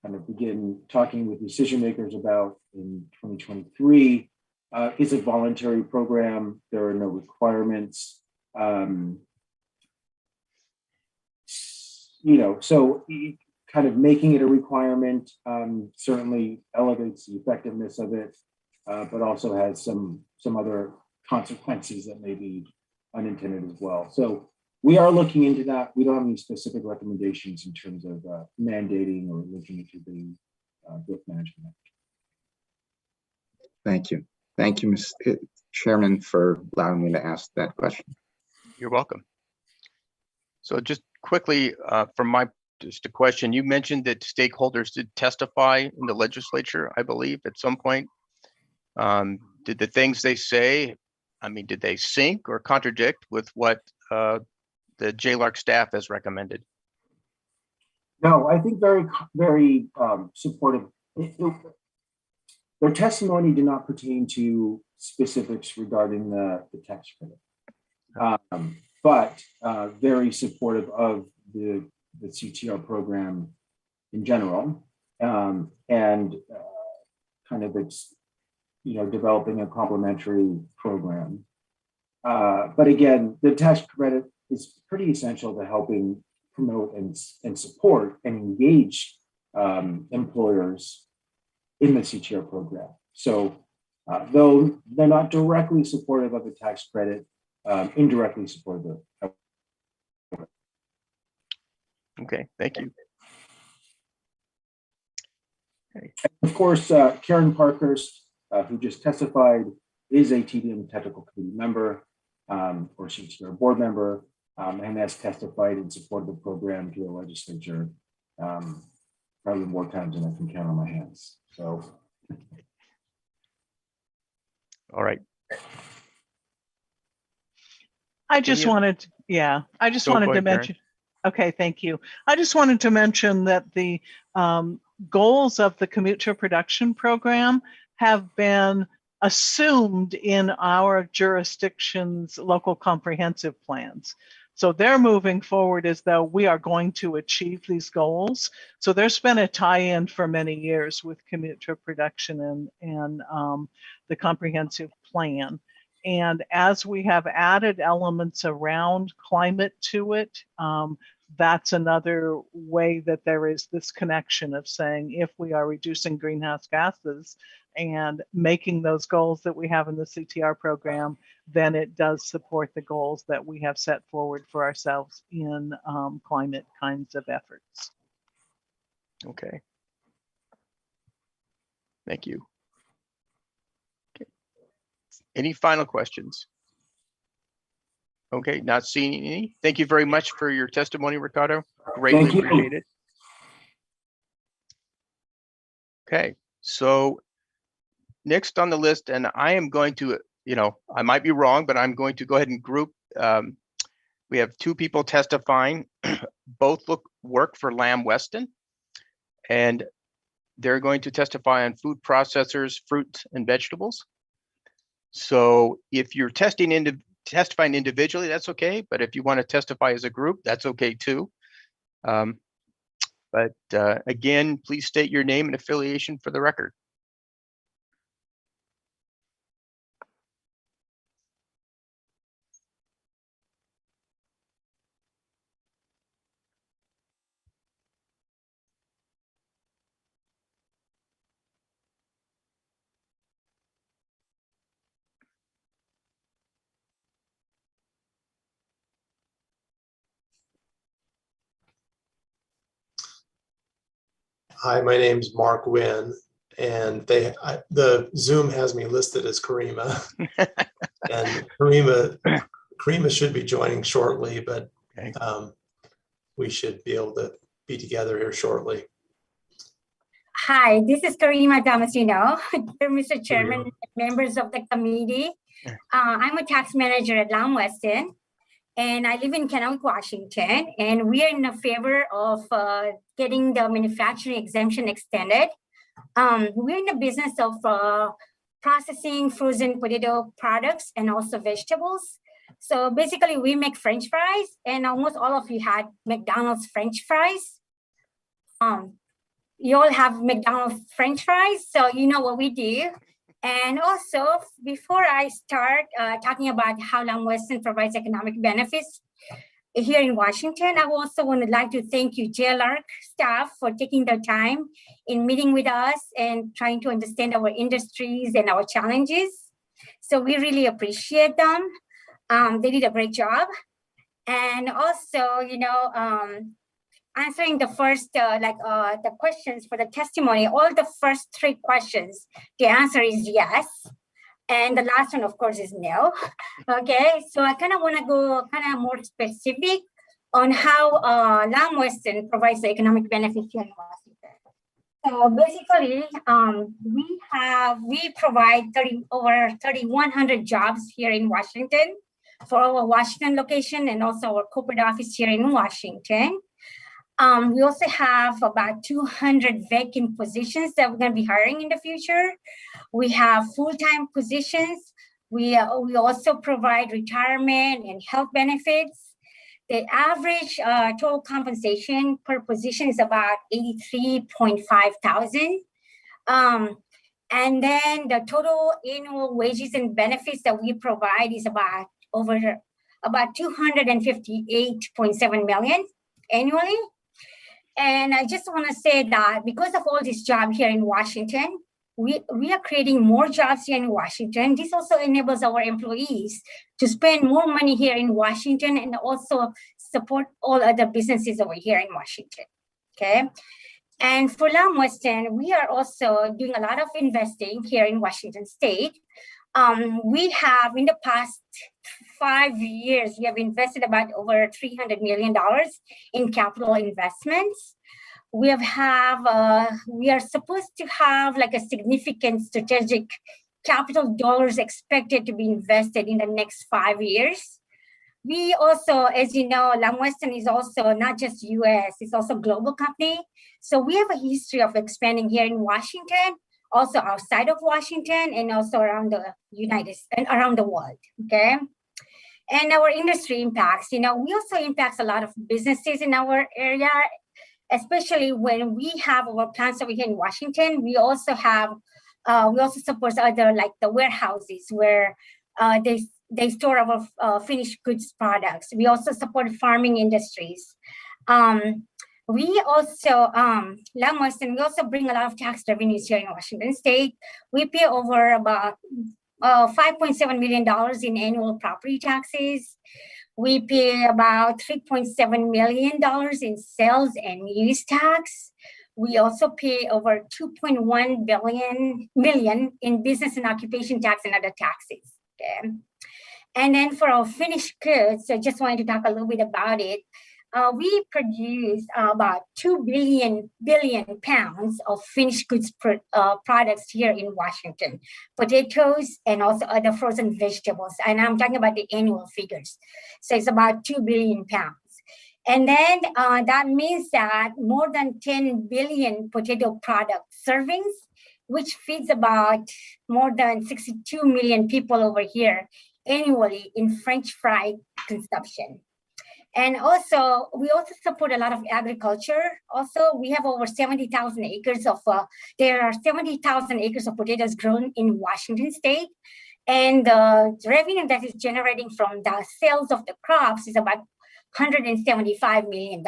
kind of begin talking with decision makers about in 2023 is a voluntary program. There are no requirements. So kind of making it a requirement certainly elevates the effectiveness of it, but also has some other consequences that may be unintended as well. So we are looking into that. We don't have any specific recommendations in terms of mandating or looking into the growth management. Thank you. Thank you, Mr. Chairman, for allowing me to ask that question. You're welcome. So just quickly, just a question, you mentioned that stakeholders did testify in the legislature, I believe, at some point. Did the things they say, did they sync or contradict with what the JLARC staff has recommended? No, I think very, very supportive. Their testimony did not pertain to specifics regarding the tax credit, but very supportive of the CTR program in general, and kind of its, developing a complementary program. But again, the tax credit is pretty essential to helping promote and support and engage employers in the CTR program. So though they're not directly supportive of the tax credit, indirectly supportive of. Okay, thank you. Okay. Of course, Karen Parkhurst, who just testified, is a TDM technical committee member or CTR board member, and has testified in support of the program to the legislature probably more times than I can count on my hands. So, all right. I just wanted to mention. Okay, thank you. I just wanted to mention that the goals of the Commuter Production Program have been assumed in our jurisdiction's local comprehensive plans. So they're moving forward as though we are going to achieve these goals. So there's been a tie-in for many years with commuter production and the comprehensive plan. And as we have added elements around climate to it, that's another way that there is this connection of saying, if we are reducing greenhouse gases and making those goals that we have in the CTR program, then it does support the goals that we have set forward for ourselves in climate kinds of efforts. Okay. Thank you. Okay. Any final questions? Okay, not seeing any. Thank you very much for your testimony, Ricardo. Greatly appreciate it. Okay, so next on the list, and I am going to, I might be wrong, but I'm going to go ahead and group. We have two people testifying. Both work for Lamb Weston, and they're going to testify on food processors, fruits, and vegetables. So if you're testifying individually, that's okay. But if you want to testify as a group, that's okay too. But again, please state your name and affiliation for the record. Hi, my name's Mark Wynn, and the Zoom has me listed as Karima, and Karima should be joining shortly, but we should be able to be together here shortly. Hi, this is Karima Damasino, dear Mr. Chairman, members of the committee. I'm a tax manager at Lamb Weston, and I live in Kennewick, Washington, and we are in favor of getting the manufacturing exemption extended. We're in the business of processing frozen potato products and also vegetables. So basically, we make French fries, and almost all of you had McDonald's French fries. You all have McDonald's French fries, so you know what we do. And also, before I start talking about how Lamb Weston provides economic benefits here in Washington, I also would like to thank you, JLARC staff, for taking the time in meeting with us and trying to understand our industries and our challenges. So we really appreciate them. They did a great job. And also, answering the first, the questions for the testimony, all the first 3 questions, the answer is yes. And the last one, of course, is no. Okay, so I kind of want to go kind of more specific on how Lamb Weston provides the economic benefits here in Washington. So basically, we provide over 3,100 jobs here in Washington for our Washington location and also our corporate office here in Washington. We also have about 200 vacant positions that we're going to be hiring in the future. We have full-time positions. We also provide retirement and health benefits. The average total compensation per position is about $83,500. And then the total annual wages and benefits that we provide is about $258.7 million annually. And I just want to say that because of all this job here in Washington, we are creating more jobs here in Washington. This also enables our employees to spend more money here in Washington and also support all other businesses over here in Washington, okay? And for Lamb Weston, we are also doing a lot of investing here in Washington State. We have, in the past 5 years, we have invested about over $300 million in capital investments. We are supposed to have like a significant strategic capital dollars expected to be invested in the next 5 years. We also, as you know, Lamb Weston is also not just US, it's also a global company. So we have a history of expanding here in Washington, also outside of Washington, and also around the around the world, okay? And our industry impacts, we also impact a lot of businesses in our area, especially when we have our plants over here in Washington. We also support other, like the warehouses where they store our finished goods products. We also support farming industries. We also, Lamb Weston, we also bring a lot of tax revenues here in Washington State. We pay over about $5.7 million in annual property taxes. We pay about $3.7 million in sales and use tax. We also pay over $2.1 million in business and occupation tax and other taxes. Okay. And then for our finished goods, I just wanted to talk a little bit about it. We produce about 2 billion pounds of finished goods products here in Washington, potatoes and also other frozen vegetables. And I'm talking about the annual figures. So it's about 2 billion pounds. And then that means that more than 10 billion potato product servings, which feeds about more than 62 million people over here annually in French fry consumption. And also, we also support a lot of agriculture. Also, we have over 70,000 acres of, there are 70,000 acres of potatoes grown in Washington State. And the revenue that is generating from the sales of the crops is about $175 million.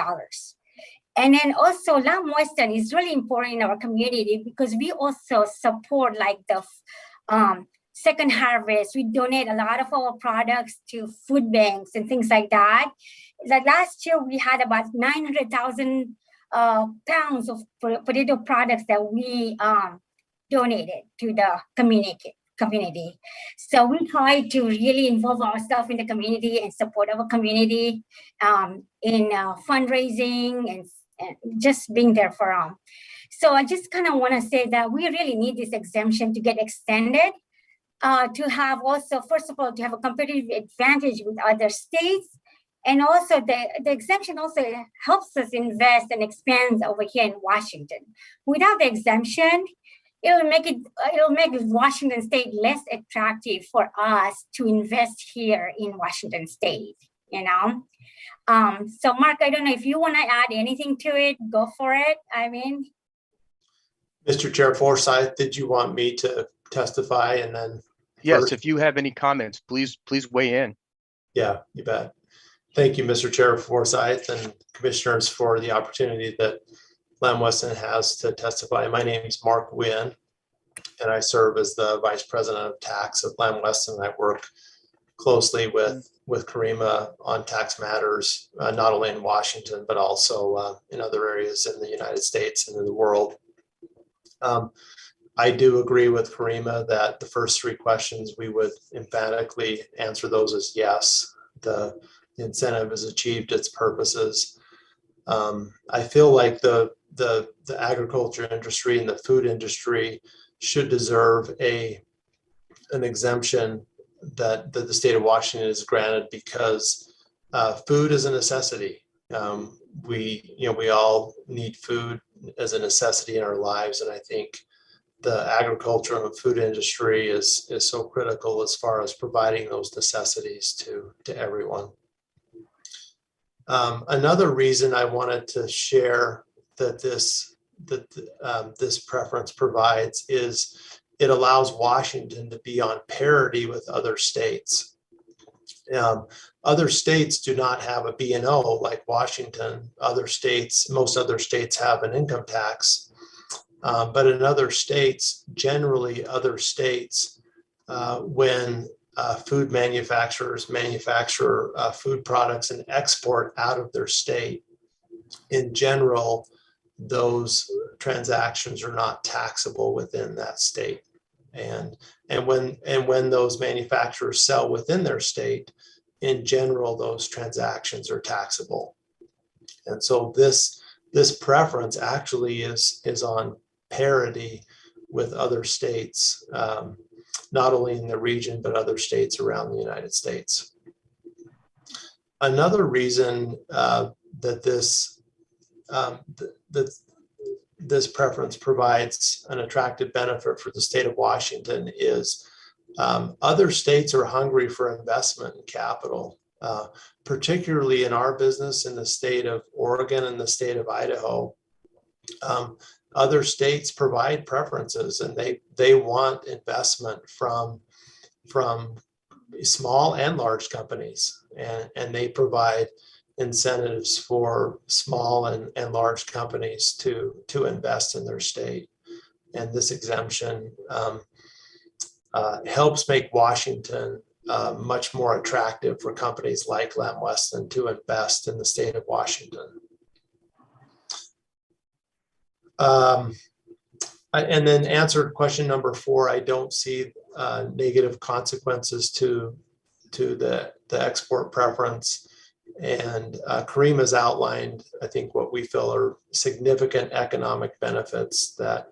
And then also, Lamb Weston is really important in our community because we also support like the second harvest. We donate a lot of our products to food banks and things like that. Like last year, we had about 900,000 pounds of potato products that we donated to the community. So we try to really involve ourselves in the community and support our community in fundraising and just being there for them. So I just kind of want to say that we really need this exemption to get extended, to have also, first of all, to have a competitive advantage with other states. And also the exemption also helps us invest and expand over here in Washington. Without the exemption, it'll make Washington State less attractive for us to invest here in Washington State, you know? So Mark, I don't know if you want to add anything to it, go for it. I mean. Mr. Chair Forsyth, did you want me to testify and then? Yes, first? if you have any comments, please weigh in. Yeah, you bet. Thank you, Mr. Chair Forsyth and commissioners, for the opportunity that Lamb Weston has to testify. My name is Mark Wynn, and I serve as the Vice President of Tax at Lamb Weston. I work closely with Karima on tax matters, not only in Washington, but also in other areas in the United States and in the world. I do agree with Karima that the first three questions, we would emphatically answer those as yes. The incentive has achieved its purposes. I feel like the agriculture industry and the food industry should deserve an exemption that the state of Washington is granted, because food is a necessity. We all need food as a necessity in our lives, and I think the agriculture and food industry is so critical as far as providing those necessities to everyone. Another reason I wanted to share that this preference provides is it allows Washington to be on parity with other states. Other states do not have a B&O like Washington. Most other states have an income tax, but in other states, when food manufacturers manufacture food products and export out of their state, in general, those transactions are not taxable within that state. And when those manufacturers sell within their state, in general, those transactions are taxable. And so this preference actually is on parity with other states, not only in the region, but other states around the United States. Another reason that this preference provides an attractive benefit for the state of Washington is other states are hungry for investment in capital, particularly in our business in the state of Oregon and the state of Idaho. Other states provide preferences, and they want investment from small and large companies, and they provide incentives for small and large companies to invest in their state. And this exemption helps make Washington much more attractive for companies like Lamb Weston to invest in the state of Washington. And then answered question number 4, I don't see negative consequences to the export preference. And Kareem has outlined, I think, what we feel are significant economic benefits that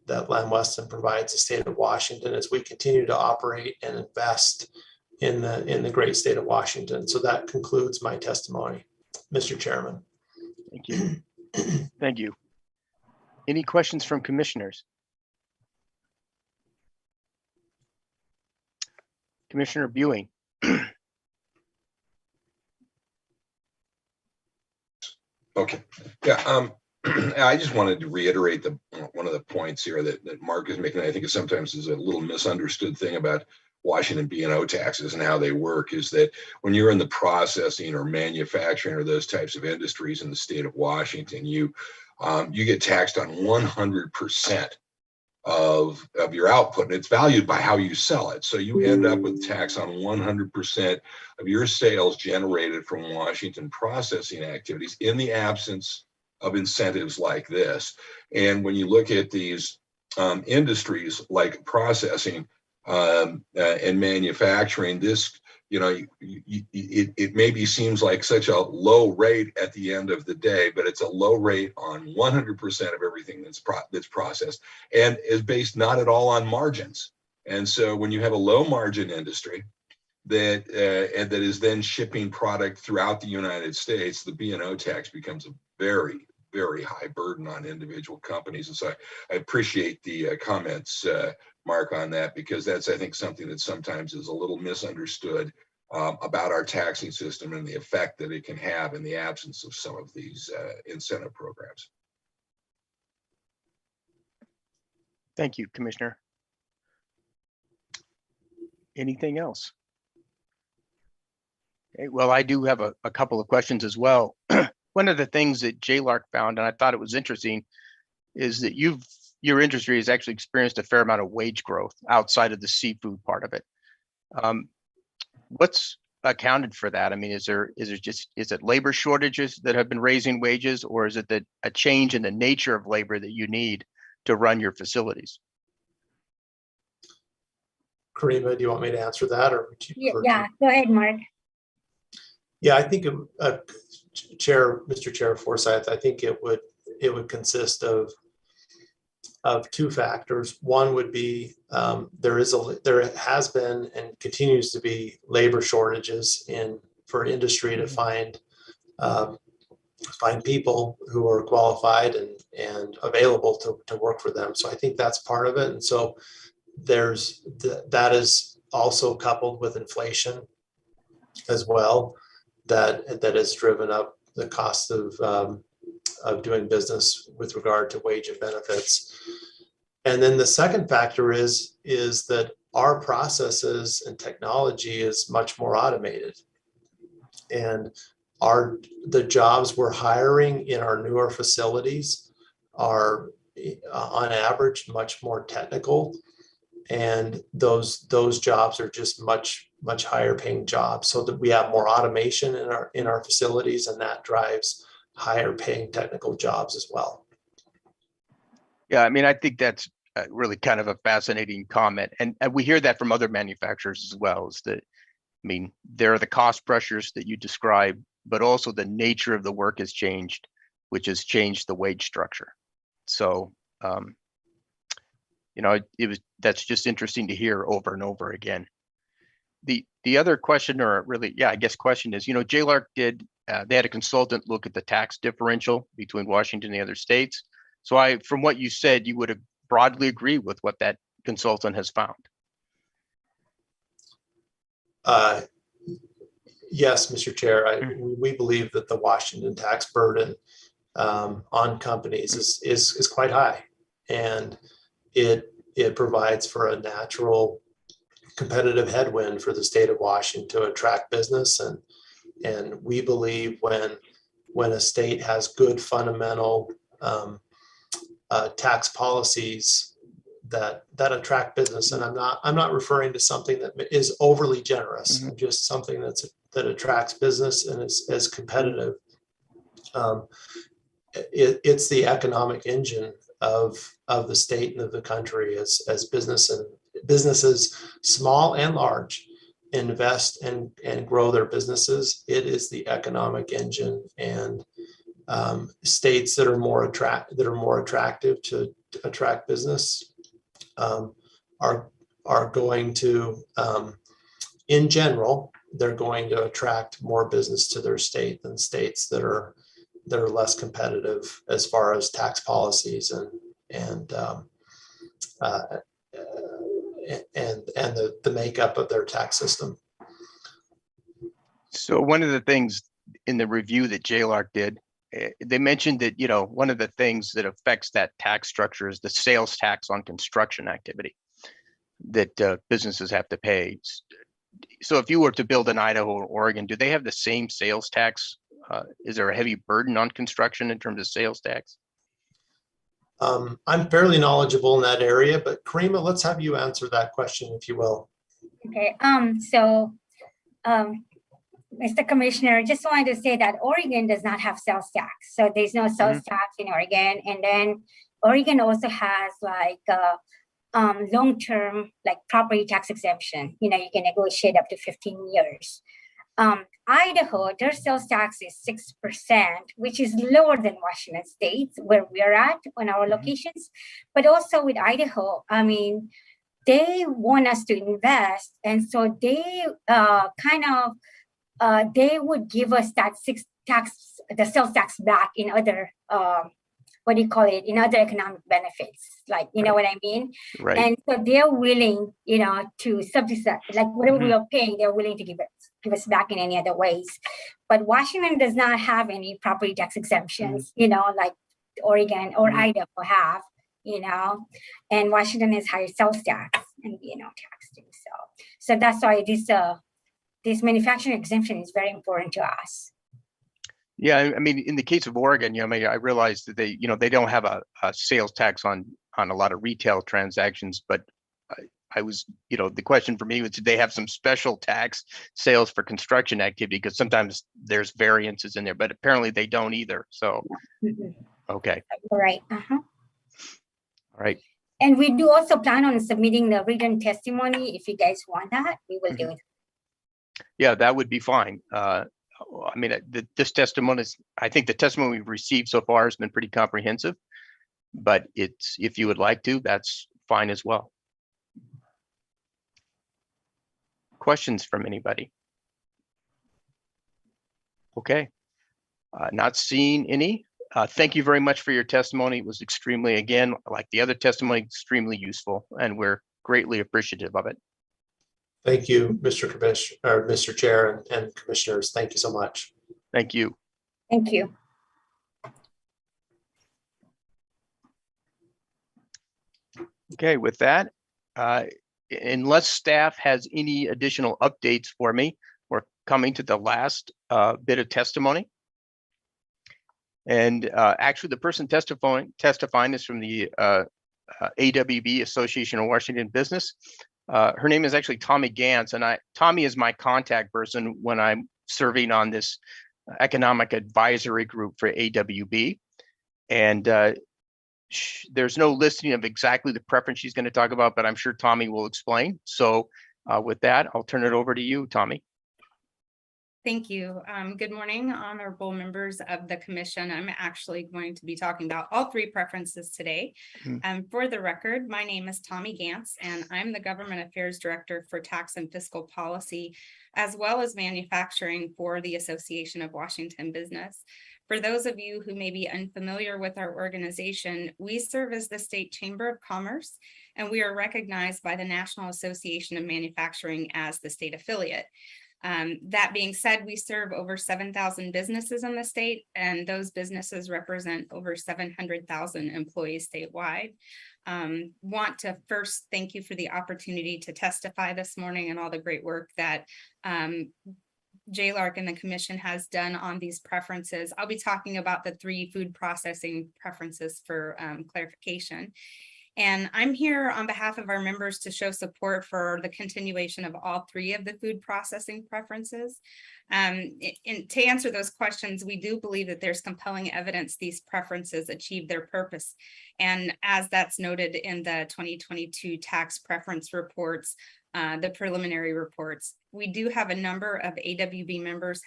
Lamb Weston provides the state of Washington as we continue to operate and invest in the great state of Washington. So that concludes my testimony, Mr. Chairman. Thank you. Thank you. Any questions from commissioners? Commissioner Buing. Okay. Yeah. I just wanted to reiterate one of the points here that Mark is making. I think it sometimes is a little misunderstood thing about Washington B&O taxes and how they work, is that when you're in the processing or manufacturing or those types of industries in the state of Washington, you get taxed on 100% of your output, and it's valued by how you sell it. So you end up with tax on 100% of your sales generated from Washington processing activities in the absence of incentives like this. And when you look at these industries like processing and manufacturing, this it maybe seems like such a low rate at the end of the day, but it's a low rate on 100% of everything that's processed, and is based not at all on margins. And so when you have a low margin industry that and that is then shipping product throughout the United States, the B&O tax becomes a very, very high burden on individual companies. And so I appreciate the comments, Mark, on that, because that's, I think, something that sometimes is a little misunderstood about our taxing system and the effect that it can have in the absence of some of these incentive programs. Thank you, Commissioner. Anything else? Okay, well, I do have a couple of questions as well. One of the things that JLARC found, and I thought it was interesting, is that your industry has actually experienced a fair amount of wage growth outside of the seafood part of it. What's accounted for that? I mean, is it labor shortages that have been raising wages, or is it that a change in the nature of labor that you need to run your facilities? Karima, do you want me to answer that, or would you? Yeah, go ahead, Mark. Yeah, I think Mr. Chair Forsyth, I think it would consist of two factors. One would be there has been and continues to be labor shortages for industry to find people who are qualified and available to work for them. So I think that's part of it. And so that is also coupled with inflation as well, that has driven up the cost of doing business with regard to wage and benefits. And then the second factor is that our processes and technology is much more automated, and the jobs we're hiring in our newer facilities are on average much more technical, and those jobs are just much higher paying jobs, so that we have more automation in our facilities, and that drives higher paying technical jobs as well. Yeah, I mean, I think that's really kind of a fascinating comment, and we hear that from other manufacturers as well. Is that, I mean, there are the cost pressures that you describe, but also the nature of the work has changed, which has changed the wage structure. So, that's just interesting to hear over and over again. The other question, or really, yeah, I guess question is, JLARC they had a consultant look at the tax differential between Washington and the other states. So from what you said, you would have broadly agree with what that consultant has found. Yes, Mr. Chair, we believe that the Washington tax burden on companies is quite high, and it provides for a natural competitive headwind for the state of Washington to attract business. And we believe when a state has good fundamental tax policies that attract business, and I'm not referring to something that is overly generous, just something that attracts business and is competitive. It's the economic engine of the state and of the country as businesses, small and large, invest and grow their businesses. It is the economic engine, and states that are more attractive to attract business are going to, in general, they're going to attract more business to their state than states that are less competitive as far as tax policies and the makeup of their tax system. So one of the things in the review that JLARC did, they mentioned that, one of the things that affects that tax structure is the sales tax on construction activity that businesses have to pay. So if you were to build in Idaho or Oregon, do they have the same sales tax? Is there a heavy burden on construction in terms of sales tax? I'm fairly knowledgeable in that area, but Karima, let's have you answer that question, if you will. Okay. Mr. Commissioner, just wanted to say that Oregon does not have sales tax. So there's no sales tax in Oregon. And then Oregon also has long-term like property tax exemption. You can negotiate up to 15 years. Idaho, their sales tax is 6%, which is lower than Washington State, where we're at on our locations. But also with Idaho, I mean, they want us to invest, and so they they would give us that the sales tax back in other in other economic benefits, like what I mean. Right. And so they're willing, to subsidize, like whatever we are paying, they're willing to give us back in any other ways. But Washington does not have any property tax exemptions, like Oregon or Idaho have, and Washington has higher sales tax and tax too. So that's why this manufacturing exemption is very important to us. Yeah, I mean, in the case of Oregon, I realized that they don't have a sales tax on a lot of retail transactions, but I was, the question for me was, did they have some special tax sales for construction activity? Because sometimes there's variances in there, but apparently they don't either. So, okay. Right. Uh-huh. All right. And we do also plan on submitting the written testimony. If you guys want that, we will do it. Yeah, that would be fine. I mean, this testimony I think the testimony we've received so far has been pretty comprehensive, but if you would like to, that's fine as well. Questions from anybody? Okay, not seeing any. Thank you very much for your testimony. It was extremely, again, like the other testimony, extremely useful, and we're greatly appreciative of it. Thank you, Mr. Chair and Commissioners. Thank you so much. Thank you. Thank you. Okay, with that, unless staff has any additional updates for me, we're coming to the last bit of testimony. And actually, the person testifying is from the AWB, Association of Washington Business. Her name is actually Tommy Gantz, and Tommy is my contact person when I'm serving on this economic advisory group for AWB. And there's no listing of exactly the preference she's going to talk about, but I'm sure Tommy will explain. So with that, I'll turn it over to you, Tommy. Thank you. Good morning, honorable members of the commission. I'm actually going to be talking about all three preferences today. For the record, my name is Tommy Gantz, and I'm the Government Affairs Director for Tax and Fiscal Policy, as well as Manufacturing for the Association of Washington Business. For those of you who may be unfamiliar with our organization, we serve as the State Chamber of Commerce, and we are recognized by the National Association of Manufacturing as the state affiliate. That being said, we serve over 7,000 businesses in the state, and those businesses represent over 700,000 employees statewide. Want to first thank you for the opportunity to testify this morning and all the great work that JLARC and the commission has done on these preferences. I'll be talking about the three food processing preferences for clarification. And I'm here on behalf of our members to show support for the continuation of all three of the food processing preferences. And to answer those questions, we do believe that there's compelling evidence these preferences achieve their purpose. And as that's noted in the 2022 tax preference reports, the preliminary reports, we do have a number of AWB members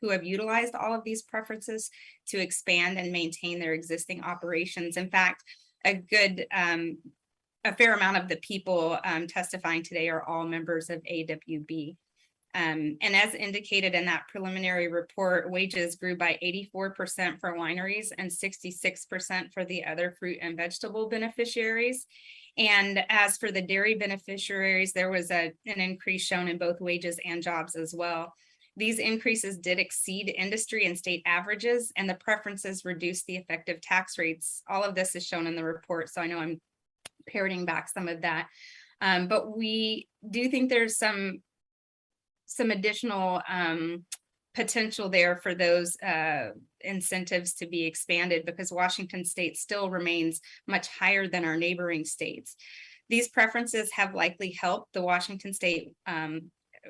who have utilized all of these preferences to expand and maintain their existing operations. In fact, a fair amount of the people testifying today are all members of AWB. And as indicated in that preliminary report, wages grew by 84% for wineries and 66% for the other fruit and vegetable beneficiaries. And as for the dairy beneficiaries, there was an increase shown in both wages and jobs as well. These increases did exceed industry and state averages, and the preferences reduced the effective tax rates. All of this is shown in the report, so I know I'm parroting back some of that. But we do think there's some additional potential there for those incentives to be expanded, because Washington state still remains much higher than our neighboring states. These preferences have likely helped the Washington state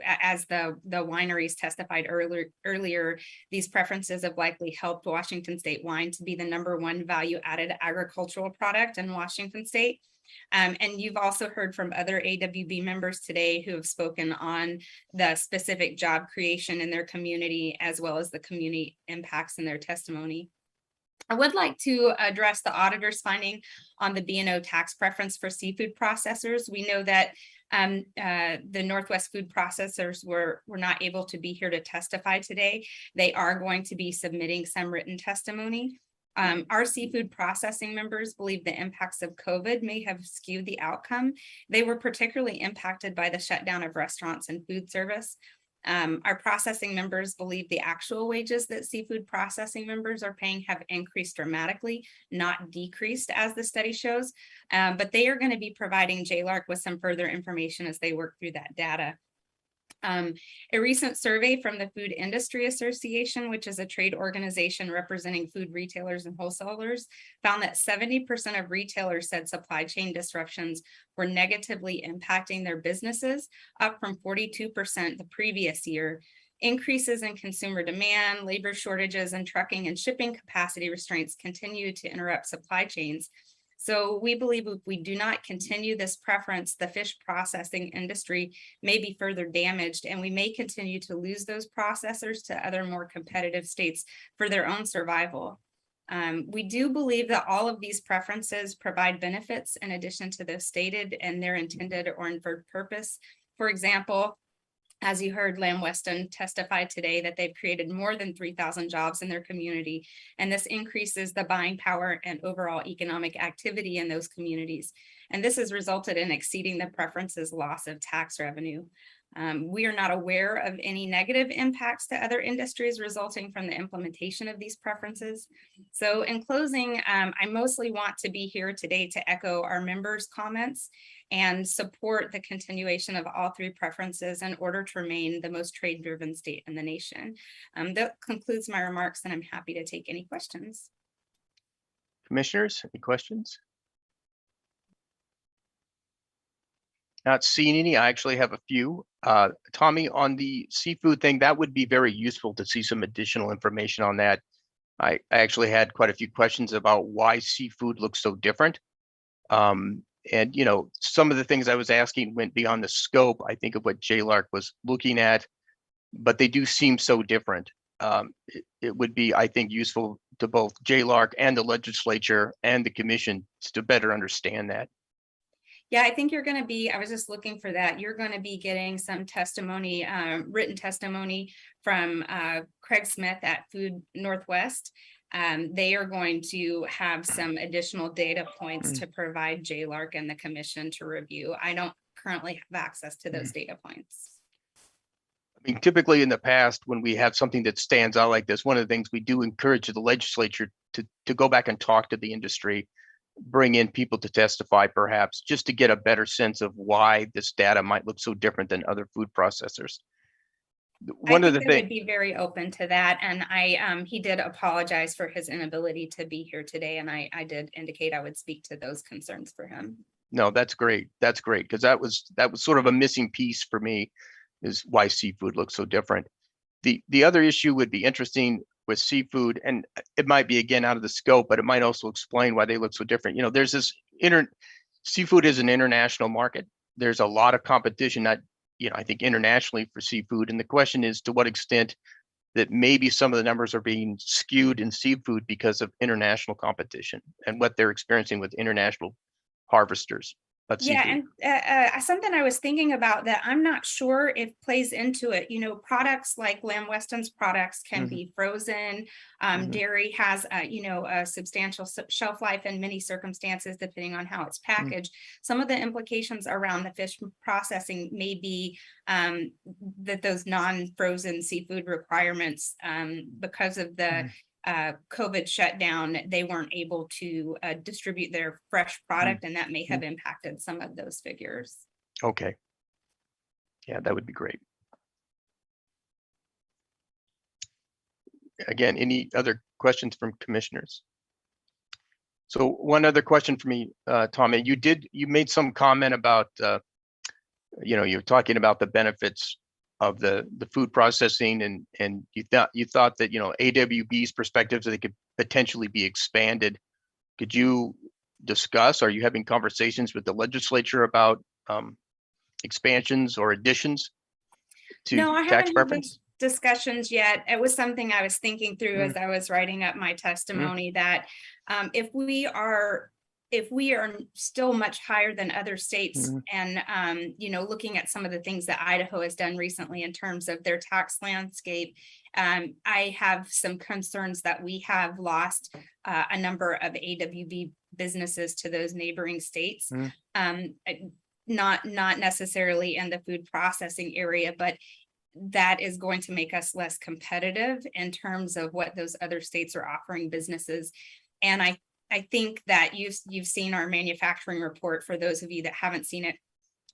as the wineries testified earlier, these preferences have likely helped Washington State wine to be the #1 value-added agricultural product in Washington State. And you've also heard from other AWB members today who have spoken on the specific job creation in their community, as well as the community impacts in their testimony. I would like to address the auditor's finding on the B&O tax preference for seafood processors. We know that the Northwest food processors were not able to be here to testify today. They are going to be submitting some written testimony. Our seafood processing members believe the impacts of COVID may have skewed the outcome. They were particularly impacted by the shutdown of restaurants and food service. Our processing members believe the actual wages that seafood processing members are paying have increased dramatically, not decreased as the study shows, but they are going to be providing JLARC with some further information as they work through that data. A recent survey from the Food Industry Association, which is a trade organization representing food retailers and wholesalers, found that 70% of retailers said supply chain disruptions were negatively impacting their businesses, up from 42% the previous year. Increases in consumer demand, labor shortages, and trucking and shipping capacity restraints continue to interrupt supply chains. So we believe if we do not continue this preference, the fish processing industry may be further damaged, and we may continue to lose those processors to other more competitive states for their own survival. We do believe that all of these preferences provide benefits in addition to those stated and their intended or inferred purpose. For example, as you heard, Lamb Weston testify today that they've created more than 3,000 jobs in their community, and this increases the buying power and overall economic activity in those communities. And this has resulted in exceeding the preferences loss of tax revenue. We are not aware of any negative impacts to other industries resulting from the implementation of these preferences. So in closing, I mostly want to be here today to echo our members' comments and support the continuation of all three preferences in order to remain the most trade-driven state in the nation. That concludes my remarks, and I'm happy to take any questions. Commissioners, any questions? Not seeing any. I actually have a few. Tommy, on the seafood thing, that would be very useful to see some additional information on that. I actually had quite a few questions about why seafood looks so different. And, you know, some of the things I was asking went beyond the scope, I think, of what JLARC was looking at, but they do seem so different. It would be, I think, useful to both JLARC and the legislature and the commission to better understand that. Yeah, I think you're going to be, I was just looking for that. You're going to be getting some testimony, written testimony from Craig Smith at Food Northwest. They are going to have some additional data points to provide JLARC and the commission to review. I don't currently have access to those data points. I mean, typically in the past, when we have something that stands out like this, one of the things we do encourage the legislature to go back and talk to the industry, bring in people to testify, perhaps, just to get a better sense of why this data might look so different than other food processors. One of the things, would be very open to that, and he did apologize for his inability to be here today, and I did indicate I would speak to those concerns for him. No, that's great. That's great, because that was sort of a missing piece for me, is why seafood looks so different. The other issue would be interesting with seafood, and it might be again out of the scope, but it might also explain why they look so different. You know, there's this seafood is an international market. There's a lot of competition, not, you know, I think internationally for seafood. And the question is to what extent that maybe some of the numbers are being skewed in seafood because of international competition and what they're experiencing with international harvesters. Yeah, and something I was thinking about that I'm not sure if plays into it. You know, products like Lamb Weston's products can be frozen. Dairy has, you know, a substantial shelf life in many circumstances, depending on how it's packaged. Some of the implications around the fish processing may be that those non-frozen seafood requirements, because of the COVID shutdown, they weren't able to distribute their fresh product, and that may have impacted some of those figures. Okay. Yeah, that would be great. Again, any other questions from commissioners? So one other question for me, Tommy, you made some comment about, you know, you're talking about the benefits the food processing, and you thought that, you know, AWB's perspectives, that they could potentially be expanded. Could you discuss, are you having conversations with the legislature about expansions or additions to No, I tax haven't had preference? those discussions yet. It was something I was thinking through as I was writing up my testimony, that if we are still much higher than other states, and you know, looking at some of the things that Idaho has done recently in terms of their tax landscape, I have some concerns that we have lost a number of AWB businesses to those neighboring states. Not necessarily in the food processing area, but that is going to make us less competitive in terms of what those other states are offering businesses. And I think that you've seen our manufacturing report. For those of you that haven't seen it,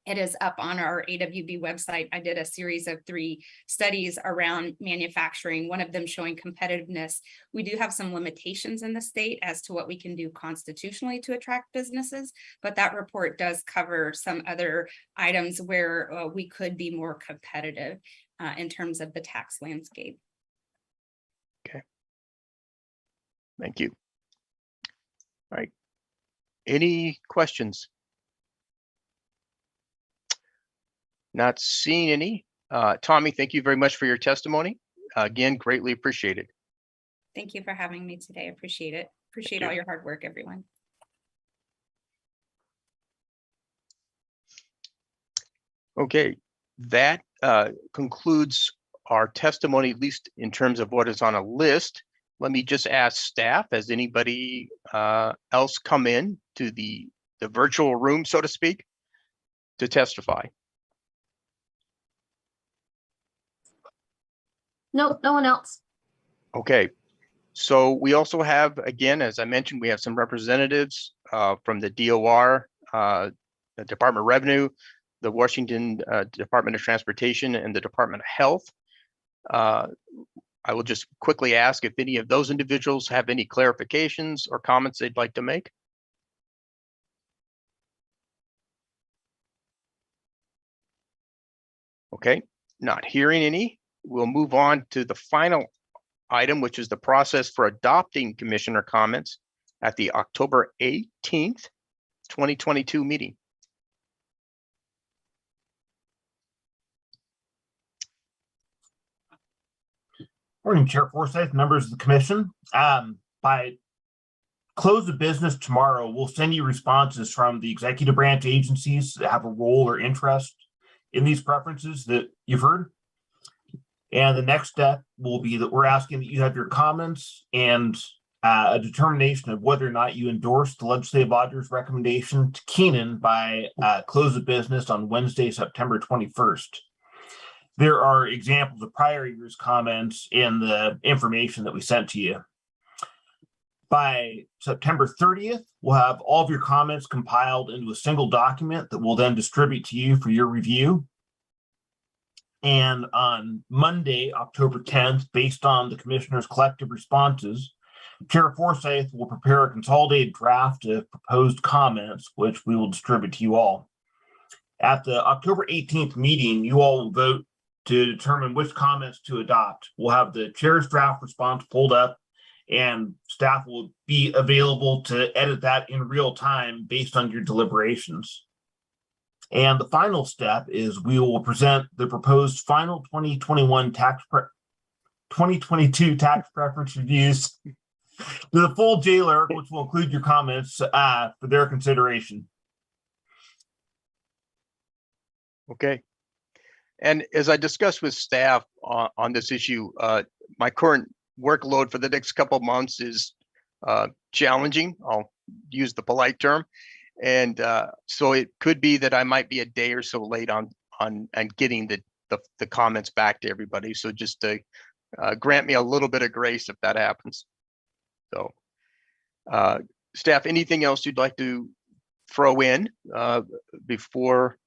it is up on our AWB website. I did a series of 3 studies around manufacturing, one of them showing competitiveness. We do have some limitations in the state as to what we can do constitutionally to attract businesses, but that report does cover some other items where we could be more competitive in terms of the tax landscape. Okay. Thank you. All right. Any questions? Not seeing any. Tommy, thank you very much for your testimony. Again, greatly appreciated. Thank you for having me today. I appreciate it. Appreciate all your hard work, everyone. Okay, that concludes our testimony, at least in terms of what is on a list. Let me just ask staff, has anybody else come in to the virtual room, so to speak, to testify? Nope, no one else. Okay, so we also have, again, as I mentioned, we have some representatives from the DOR, the Department of Revenue, the Washington Department of Transportation, and the Department of Health. I will just quickly ask if any of those individuals have any clarifications or comments they'd like to make. Okay, not hearing any. We'll move on to the final item, which is the process for adopting commissioner comments at the October 18th, 2022 meeting. Morning, Chair Forsyth, members of the commission. By close of business tomorrow, we'll send you responses from the executive branch agencies that have a role or interest in these preferences that you've heard. And the next step will be that we're asking that you have your comments and a determination of whether or not you endorse the legislative auditor's recommendation to Keenan by close of business on Wednesday, September 21st. There are examples of prior year's comments in the information that we sent to you. By September 30th, we'll have all of your comments compiled into a single document that we'll then distribute to you for your review. And on Monday, October 10th, based on the commissioner's collective responses, Chair Forsyth will prepare a consolidated draft of proposed comments, which we will distribute to you all. At the October 18th meeting, you all will vote to determine which comments to adopt. We'll have the chair's draft response pulled up, and staff will be available to edit that in real time based on your deliberations. And the final step is we will present the proposed final 2022 tax preference reviews to the full JLARC, which will include your comments for their consideration. Okay. And as I discussed with staff on this issue, my current workload for the next couple of months is challenging. I'll use the polite term. And so it could be that I might be a day or so late on getting the comments back to everybody. So just to grant me a little bit of grace if that happens. So staff, anything else you'd like to throw in before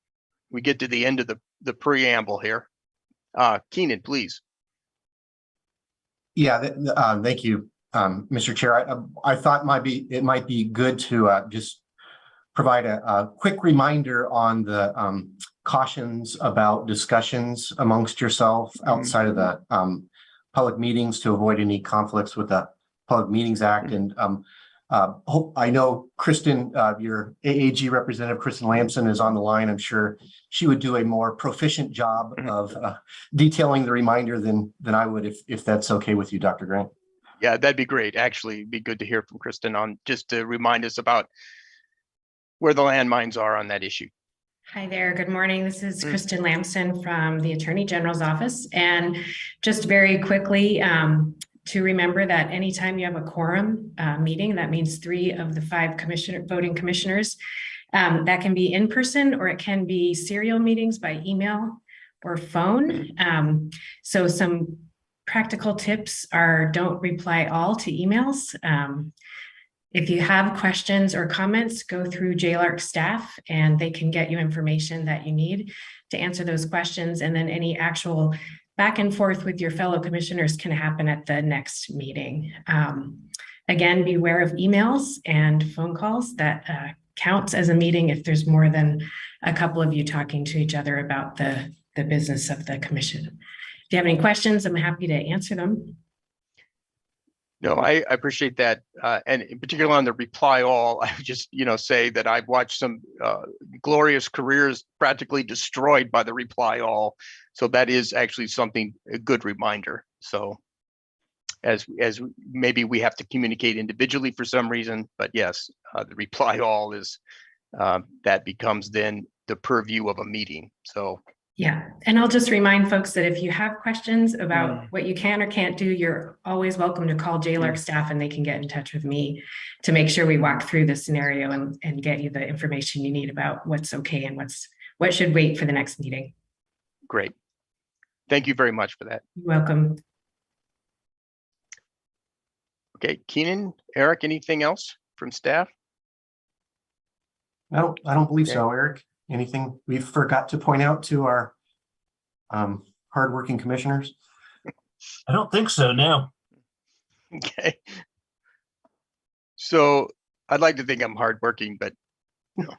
we get to the end of the preamble here? Keenan, please. Yeah, thank you, Mr. Chair. I thought it might be good to just provide a quick reminder on the cautions about discussions amongst yourself outside of the public meetings to avoid any conflicts with the Public Meetings Act. And I know Kristen, your AAG representative, Kristen Lamson, is on the line. I'm sure she would do a more proficient job of detailing the reminder than I would, if that's okay with you, Dr. Grant. Yeah, that'd be great. Actually, it'd be good to hear from Kristen on just to remind us about where the landmines are on that issue. Hi there. Good morning. This is Kristen Lamson from the Attorney General's office. And just very quickly, to remember that anytime you have a quorum meeting, that means 3 of the 5 voting commissioners, that can be in person or it can be serial meetings by email or phone. So some practical tips are don't reply all to emails. If you have questions or comments, go through JLARC staff and they can get you information that you need to answer those questions. And then any actual back and forth with your fellow commissioners can happen at the next meeting. Again, beware of emails and phone calls. That counts as a meeting if there's more than a couple of you talking to each other about the business of the commission. If you have any questions, I'm happy to answer them. No, I appreciate that. And in particular on the reply all, I would just, say that I've watched some glorious careers practically destroyed by the reply all. So that is actually a good reminder. So as maybe we have to communicate individually for some reason, but yes, the reply all is that becomes then the purview of a meeting. So yeah, and I'll just remind folks that if you have questions about what you can or can't do, you're always welcome to call JLARC staff and they can get in touch with me to make sure we walk through the scenario and get you the information you need about what's okay and what should wait for the next meeting. Great. Thank you very much for that. You're welcome. Okay, Keenan, Eric, anything else from staff? No, I don't believe so, Eric. Anything we forgot to point out to our hardworking commissioners? I don't think so, no. Okay. So I'd like to think I'm hardworking, but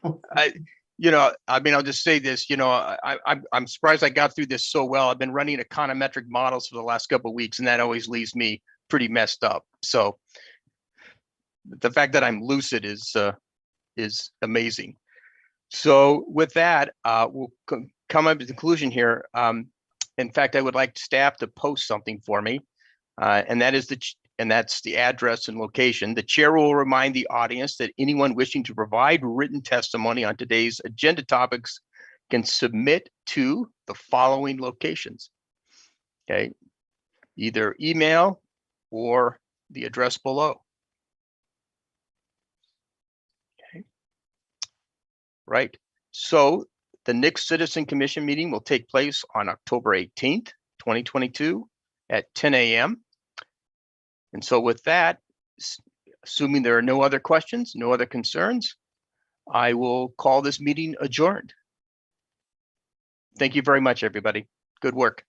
I'll just say this, I'm surprised I got through this so well. I've been running econometric models for the last couple of weeks, and that always leaves me pretty messed up. So the fact that I'm lucid is amazing. So with that, we'll come up to the conclusion here. In fact, I would like staff to post something for me, and that's the address and location. The chair will remind the audience that anyone wishing to provide written testimony on today's agenda topics can submit to the following locations. Okay, either email or the address below. Right. So the next Citizen Commission meeting will take place on October 18th, 2022 at 10 a.m. And so with that, assuming there are no other questions, no other concerns, I will call this meeting adjourned. Thank you very much, everybody. Good work.